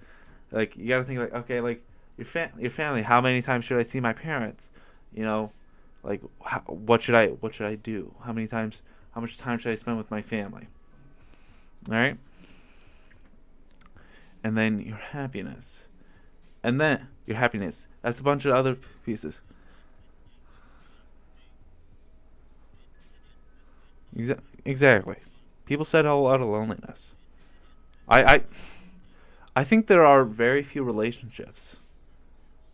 Like you gotta think like, okay, like your family. How many times should I see my parents? Like what should I do? How many times? How much time should I spend with my family? All right. And then your happiness. And then your happiness. That's a bunch of other pieces. Exactly. People said a lot of loneliness. I I think there are very few relationships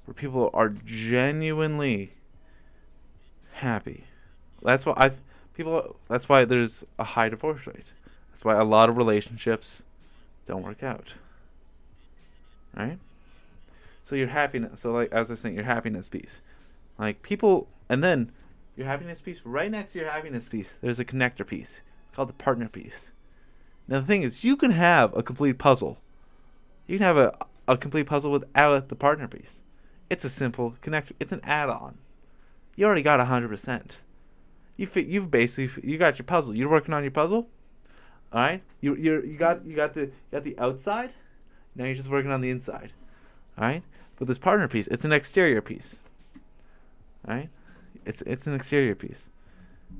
where people are genuinely happy. That's why people. That's why there's a high divorce rate. That's why a lot of relationships don't work out. Right? So your happiness. So like as I was saying, your happiness piece. Like people, and then your happiness piece right next to your happiness piece. There's a connector piece. It's called the partner piece. Now the thing is, you can have a complete puzzle. You can have a complete puzzle without the partner piece. It's a simple connector. It's an add-on. You already got 100%. You've basically you got your puzzle. You're working on your puzzle. All right. You got the outside. Now you're just working on the inside. All right. But this partner piece, it's an exterior piece. All right. It's an exterior piece.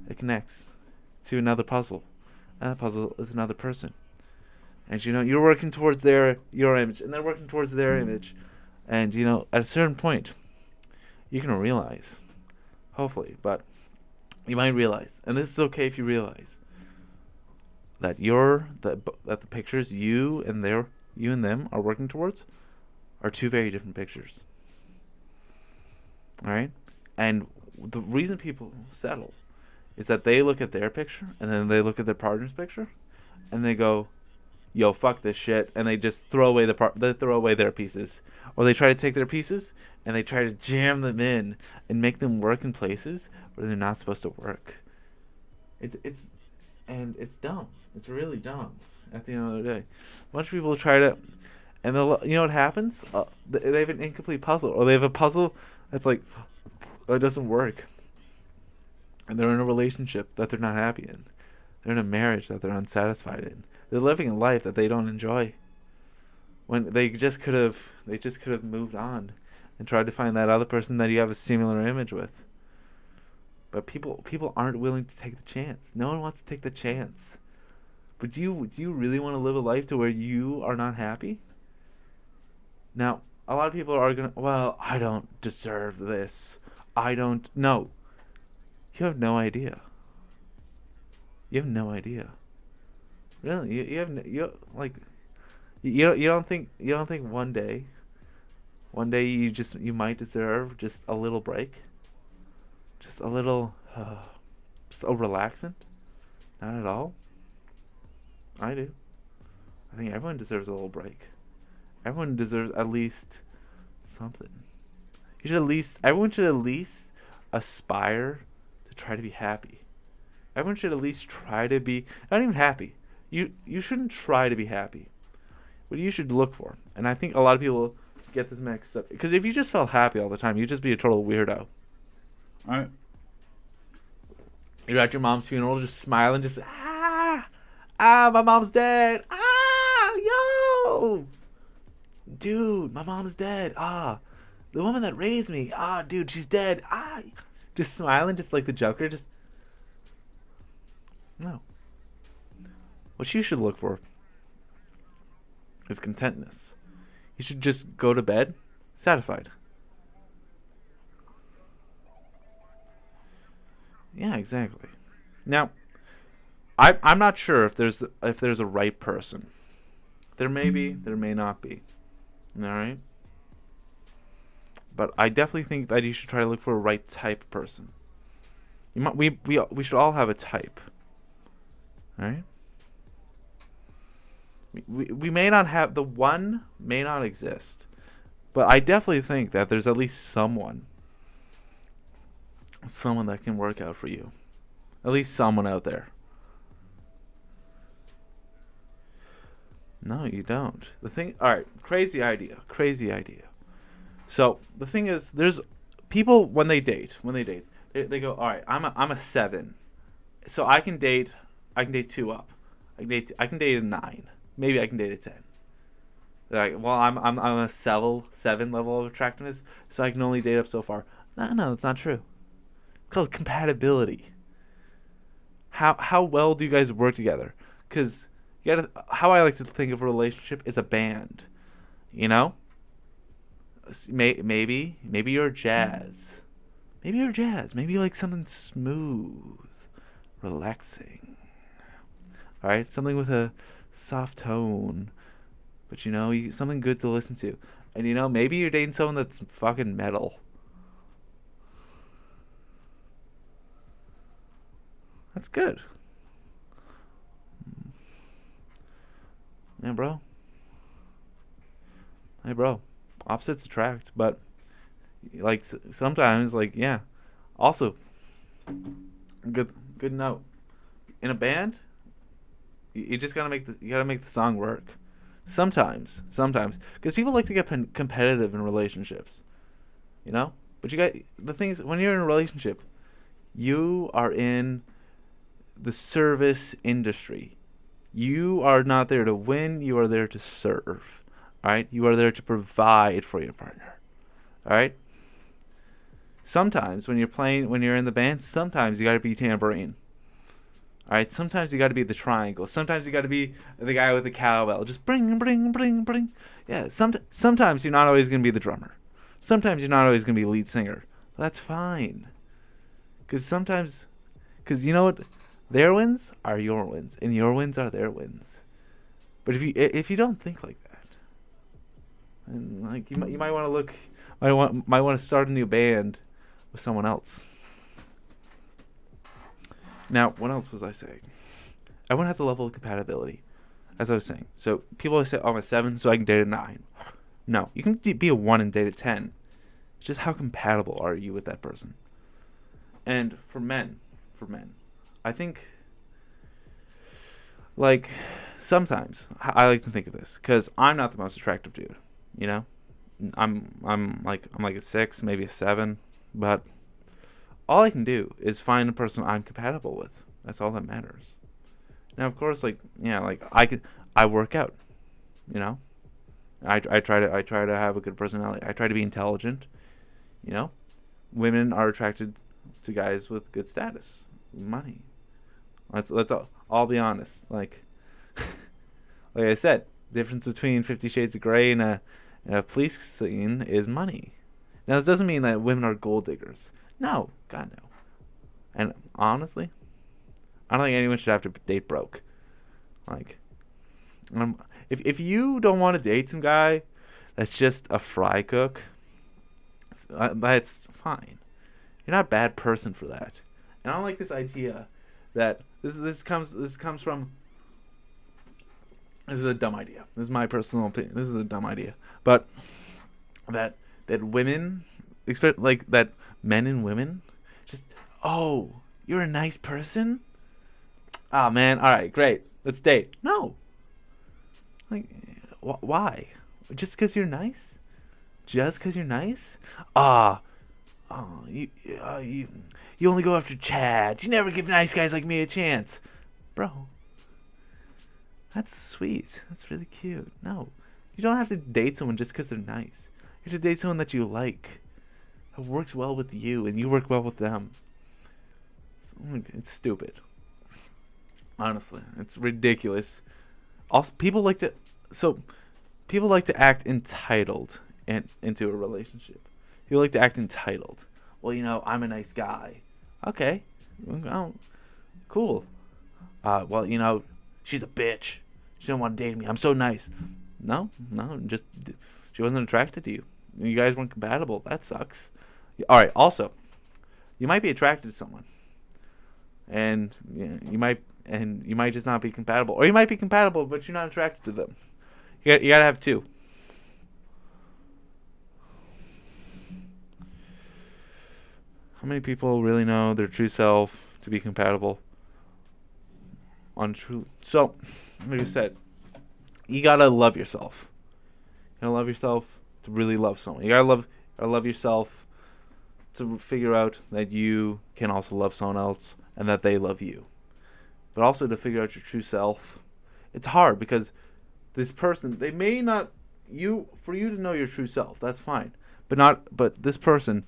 It connects to another puzzle, and that puzzle is another person. And you're working towards your image, and they're working towards their image, and at a certain point, you're gonna realize, hopefully, but you might realize, and this is okay if you realize, that that the pictures you and them are working towards are two very different pictures. All right, and the reason people settle is that they look at their picture and then they look at their partner's picture, and they go, "Yo, fuck this shit," and they just throw away they throw away their pieces, or they try to take their pieces and they try to jam them in and make them work in places where they're not supposed to work. It's dumb. It's really dumb. At the end of the day, a bunch of people try to, and you know what happens? They have an incomplete puzzle, or they have a puzzle that's like that doesn't work, and they're in a relationship that they're not happy in. They're in a marriage that they're unsatisfied in. They're living a life that they don't enjoy. When they just could have moved on and tried to find that other person that you have a similar image with. But people aren't willing to take the chance. No one wants to take the chance. But do you really want to live a life to where you are not happy? Now, a lot of people are gonna, well, I don't deserve this. I don't. No, you have no idea. You have no idea. Really, you have you don't think one day you might deserve just a little break, just a little, so relaxant. Not at all. I do. I think everyone deserves a little break. Everyone deserves at least something. Everyone should at least aspire to try to be happy. Everyone should at least try to be not even happy. You shouldn't try to be happy. What you should look for, and I think a lot of people get this mixed up, because if you just felt happy all the time, you'd just be a total weirdo. Alright? You're at your mom's funeral, just smiling, just my mom's dead. Yo, dude, my mom's dead. The woman that raised me. Dude, she's dead. Just smiling, just like the Joker. Just no. What you should look for is contentness. You should just go to bed satisfied. Yeah, exactly. Now, I'm not sure if there's a right person. There may be, there may not be. All right. But I definitely think that you should try to look for a right type of person. We should all have a type. All right. We may not have, the one may not exist, but I definitely think that there's at least someone that can work out for you. At least someone out there. No, you don't. Alright, crazy idea. So, the thing is, there's people, when they date, they go, alright, I'm a 7. So I can date 2 up. I can date a 9. Maybe I can date a 10. They're like, well, I'm a 7 level of attractiveness, so I can only date up so far. No, that's not true. It's called compatibility. How well do you guys work together? Because how I like to think of a relationship is a band. You know? Maybe you're jazz. Maybe you like something smooth, relaxing. All right, something with a soft tone, but something good to listen to. And maybe you're dating someone that's fucking metal. That's good. Yeah, bro. Hey, bro. Opposites attract, but like sometimes, like, yeah. Also, good note. In a band, you just gotta make the song work. Sometimes, because people like to get competitive in relationships, you know. But the thing is, when you're in a relationship, you are in the service industry. You are not there to win. You are there to serve. All right. You are there to provide for your partner. All right. Sometimes when you're in the band, sometimes you got to be tambourine. All right. Sometimes you got to be the triangle. Sometimes you got to be the guy with the cowbell. Just bring. Yeah. Sometimes you're not always gonna be the drummer. Sometimes you're not always gonna be the lead singer. That's fine. Because you know what, their wins are your wins, and your wins are their wins. But if you don't think like that, and like you might want to might want to start a new band with someone else. Now, what else was I saying? Everyone has a level of compatibility, as I was saying. So people always say, "Oh, I'm a 7, so I can date a 9." No, you can be a 1 and date a 10. It's just how compatible are you with that person. And for men, I think, like, sometimes I like to think of this because I'm not the most attractive dude. You know, I'm like a 6, maybe a 7, but all I can do is find a person I'm compatible with. That's all that matters. Now, of course, like, yeah, like I work out. You know, I try to have a good personality. I try to be intelligent. You know, women are attracted to guys with good status, money. Let's all be honest. Like like I said, difference between 50 Shades of Grey and a police scene is money. Now, this doesn't mean that women are gold diggers. No, God no. And honestly, I don't think anyone should have to date broke. Like, if you don't want to date some guy that's just a fry cook, that's fine. You're not a bad person for that. And I don't like this idea that this comes from. This is a dumb idea. This is my personal opinion. This is a dumb idea, but that women expect, like, that men and women just, oh, you're a nice person. Ah, man, all right, great, let's date. No, like, why? Just because you're nice? Just because you're nice? Ah, oh, you only go after chads. You never give nice guys like me a chance, bro. That's sweet. That's really cute. No, you don't have to date someone just because they're nice. You have to date someone that you like, that works well with you, and you work well with them. It's stupid. Honestly, it's ridiculous. Also, people like to act entitled into a relationship. People like to act entitled. Well, I'm a nice guy. Okay, well, cool. Well, she's a bitch. She don't want to date me. I'm so nice. No, just she wasn't attracted to you. You guys weren't compatible. That sucks. All right. Also, you might be attracted to someone, and you might just not be compatible, or you might be compatible, but you're not attracted to them. You gotta have two. How many people really know their true self to be compatible? Untrue. So, like I said, you gotta love yourself. You gotta love yourself to really love someone. You gotta love yourself to figure out that you can also love someone else and that they love you. But also to figure out your true self. It's hard because this person, they may not for you to know your true self. That's fine. But this person,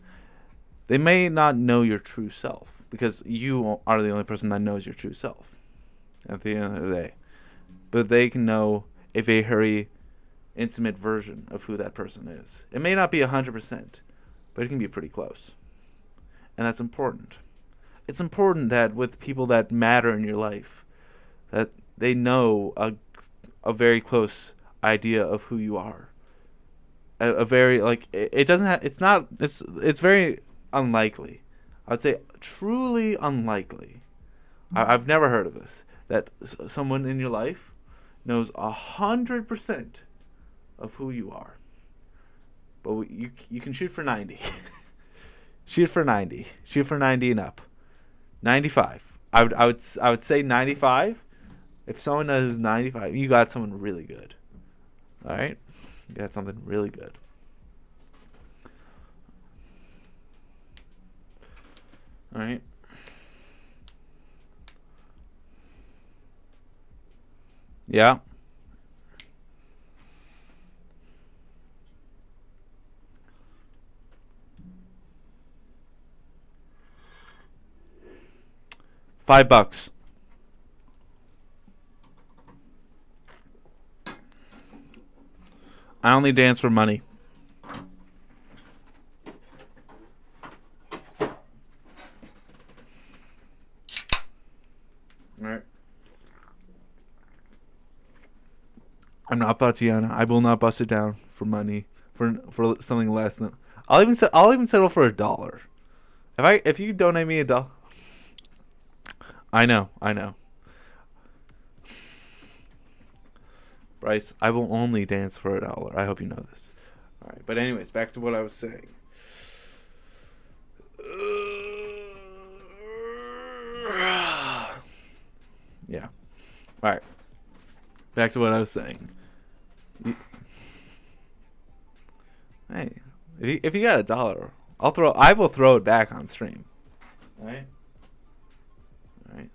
they may not know your true self because you are the only person that knows your true self at the end of the day. But they can know a very intimate version of who that person is. It may not be 100%, but it can be pretty close. And that's important. It's important that with people that matter in your life, that they know a very close idea of who you are. A very like it doesn't have. It's very unlikely. I would say truly unlikely. I've never heard of this. That someone in your life knows 100% of who you are. But you can shoot for 90. Shoot for 90. Shoot for 90 and up. 95. I would say 95. If someone knows 95, you got someone really good. All right? You got something really good. All right? Yeah. $5. I only dance for money. Alright. I'm not Tatiana. I will not bust it down for money for something less than. I'll even settle for $1. If you donate me $1. I know. Bryce, I will only dance for $1. I hope you know this. All right, but anyways, back to what I was saying. Yeah. All right. Back to what I was saying. Hey, if you got $1, I will throw it back on stream. All right. All right.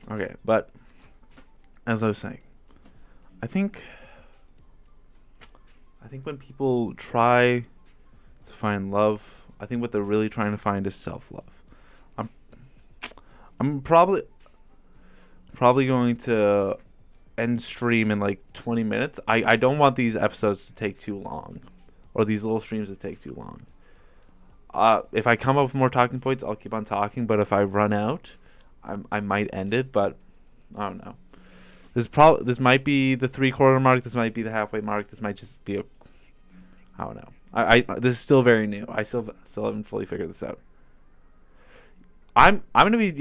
Okay, but as I was saying, I think when people try to find love, I think what they're really trying to find is self-love. I'm probably going to end stream in like 20 minutes. I don't want these episodes to take too long, or these little streams to take too long. If I come up with more talking points, I'll keep on talking. But if I run out, I might end it. But I don't know. This might be the 3/4 mark. This might be the halfway mark. This might just be I don't know. This is still very new. I still haven't fully figured this out. I'm gonna be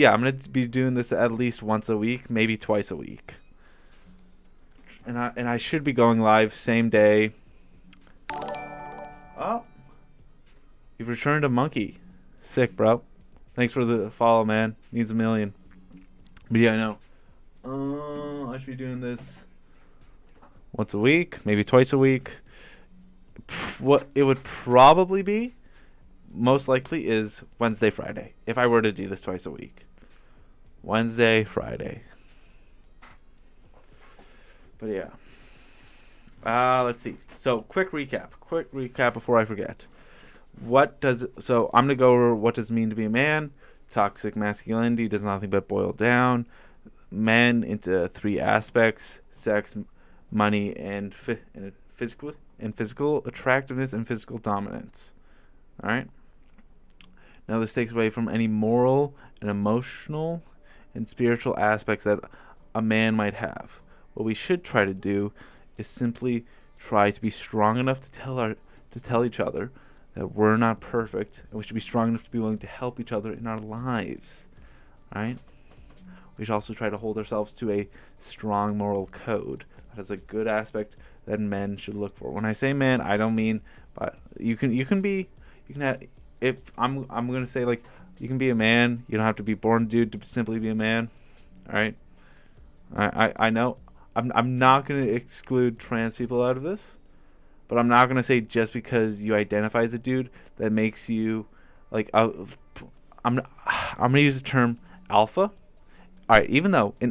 doing this at least once a week, maybe twice a week. And I should be going live same day. Oh. You've returned a monkey. Sick, bro. Thanks for the follow, man. Needs 1 million. But yeah, I know. I should be doing this once a week, maybe twice a week. What it would probably be, most likely, is Wednesday, Friday. If I were to do this twice a week. Wednesday, Friday. But yeah. Let's see. So, quick recap before I forget. So I'm gonna go over what does it mean to be a man. Toxic masculinity does nothing but boil down men into 3 aspects: sex, money, and physical attractiveness and physical dominance. All right. Now this takes away from any moral and emotional and spiritual aspects that a man might have. What we should try to do is simply try to be strong enough to tell each other that we're not perfect, and we should be strong enough to be willing to help each other in our lives, right? We should also try to hold ourselves to a strong moral code. That is a good aspect that men should look for. When I say man, I don't mean, but you can have. If I'm gonna say, like, you can be a man. You don't have to be born a dude to simply be a man, all right? I know. I'm not gonna exclude trans people out of this. But I'm not going to say just because you identify as a dude that makes you, like, I'm going to use the term alpha. All right, even though in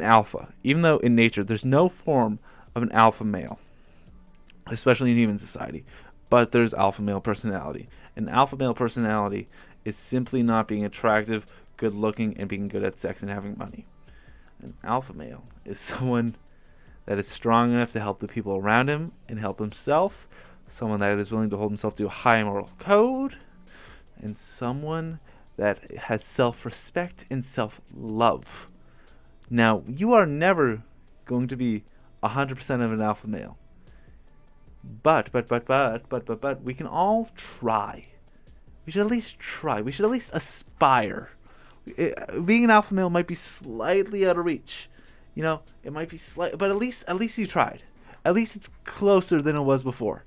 nature there's no form of an alpha male, especially in human society, but there's alpha male personality. An alpha male personality is simply not being attractive, good looking, and being good at sex and having money. An alpha male is someone that is strong enough to help the people around him and help himself, someone that is willing to hold himself to a high moral code, and someone that has self-respect and self-love. Now, you are never going to be 100% of an alpha male. But, we can all try. We should at least try. We should at least aspire. Being an alpha male might be slightly out of reach. You know, it might be slight, but at least you tried. At least it's closer than it was before.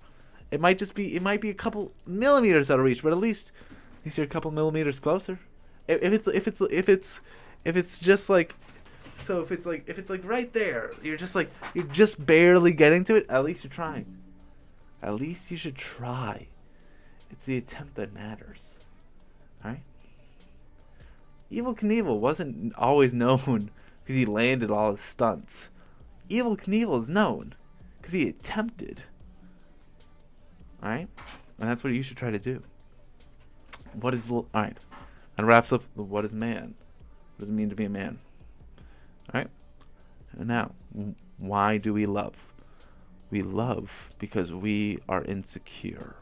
It might be a couple millimeters out of reach, but at least you're a couple millimeters closer. If it's just like, so if it's like right there, you're just barely getting to it. At least you're trying. At least you should try. It's the attempt that matters. Alright? Evel Knievel wasn't always known because he landed all his stunts. Evel Knievel is known because he attempted. Alright? And that's what you should try to do. Alright. And wraps up what is man? What does it mean to be a man? Alright? And now, why do we love? We love because we are insecure.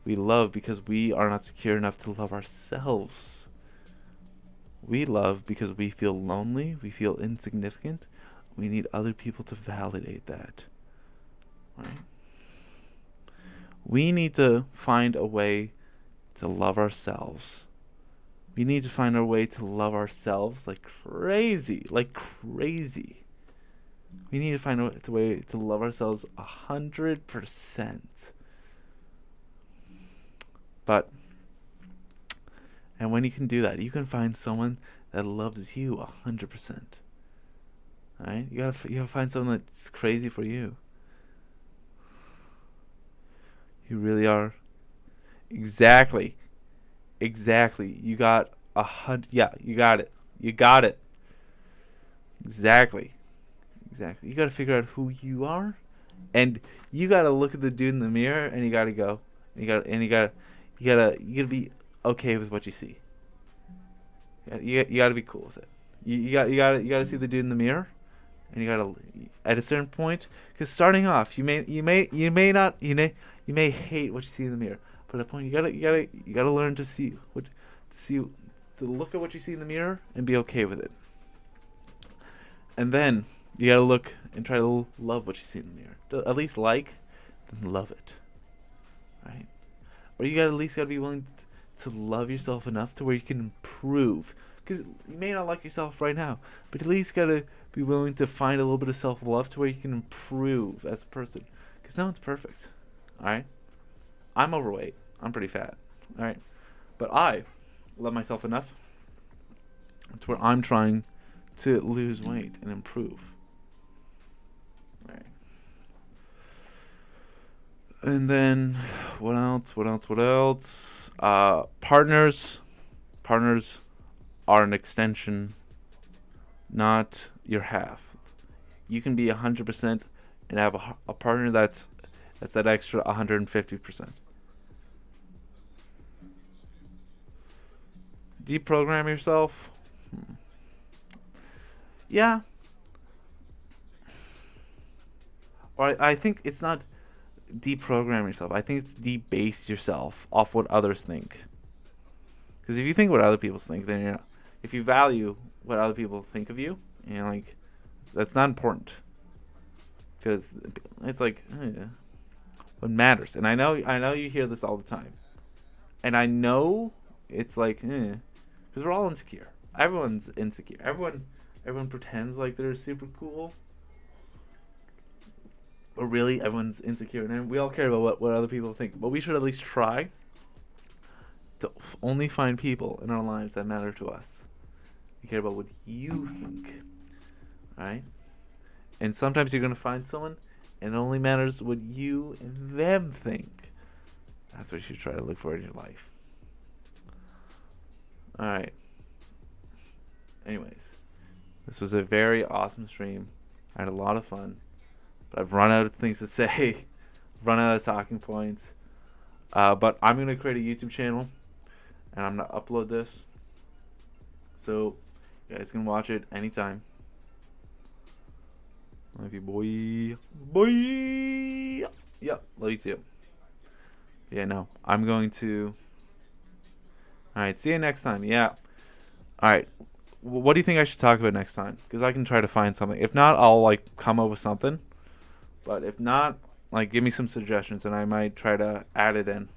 We love because we are not secure enough to love ourselves. We love because we feel lonely, we feel insignificant. We need other people to validate that. Right? We need to find a way to love ourselves. We need to find a way to love ourselves like crazy. We need to find a way to love ourselves 100%. And when you can do that, you can find someone that loves you 100%. Alright? You gotta find someone that's crazy for you. You really are. Exactly. You got 100. Yeah, you got it. Exactly. You gotta figure out who you are, and you gotta look at the dude in the mirror, and you gotta go. You gotta be okay with what you see. You gotta be cool with it. You gotta see the dude in the mirror, and you gotta, at a certain point, because starting off, you may hate what you see in the mirror, but at a point you gotta learn to look at what you see in the mirror and be okay with it. And then you gotta look and try to love what you see in the mirror. At least then love it, right? Or you at least gotta be willing to love yourself enough to where you can improve. Because you may not like yourself right now, but at least gotta be willing to find a little bit of self-love to where you can improve as a person. Because no one's perfect, alright? I'm overweight. I'm pretty fat, alright? But I love myself enough to where I'm trying to lose weight and improve. Right. And then what else? Partners are an extension, not your half. You can be 100% and have a partner that's that extra 150%. Deprogram yourself. Yeah. Or I think it's not deprogram yourself. I think it's debase yourself off what others think. Because if you think what other people think, then if you value what other people think of you, that's not important. Because it's like, what matters. And I know you hear this all the time. And I know it's like, because we're all insecure. Everyone's insecure. Everyone pretends like they're super cool. But really, everyone's insecure. And we all care about what other people think. But we should at least try to only find people in our lives that matter to us. We care about what you think. Right? And sometimes you're going to find someone, and it only matters what you and them think. That's what you should try to look for in your life. Alright. Anyways. This was a very awesome stream. I had a lot of fun. But I've run out of things to say. Run out of talking points. But I'm going to create a YouTube channel. And I'm going to upload this. So, you guys can watch it anytime. Love you, boy. Boy! Yeah, love you too. Yeah, no. I'm going to All right. See you next time. Yeah. All right. What do you think I should talk about next time? Because I can try to find something. If not, I'll like come up with something. But if not, like give me some suggestions and I might try to add it in.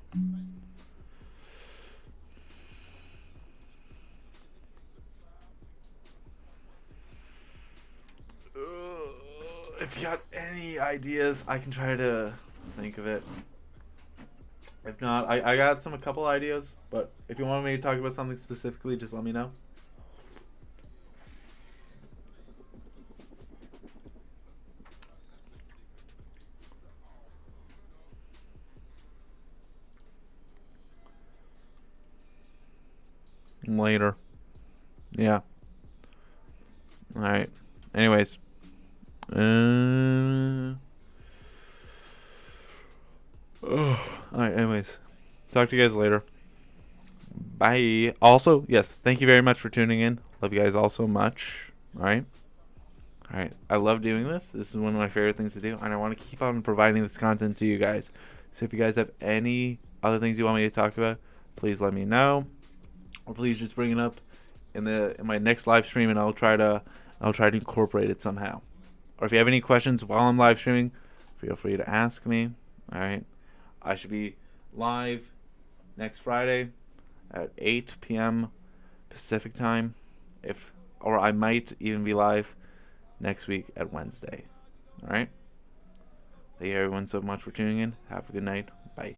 If you got any ideas, I can try to think of it. If not, I got a couple ideas, but if you want me to talk about something specifically, just let me know. Later. Yeah. All right. Anyways. All right. Anyways. Talk to you guys later. Bye. Also, yes, thank you very much for tuning in. Love you guys all so much. All right. All right. I love doing this. This is one of my favorite things to do, and I want to keep on providing this content to you guys. So if you guys have any other things you want me to talk about, please let me know, or please just bring it up in my next live stream, and I'll try to incorporate it somehow. Or if you have any questions while I'm live streaming, feel free to ask me. All right. I should be live next Friday at 8 p.m. Pacific time, or I might even be live next week at Wednesday. All right. Thank you everyone so much for tuning in. Have a good night. Bye.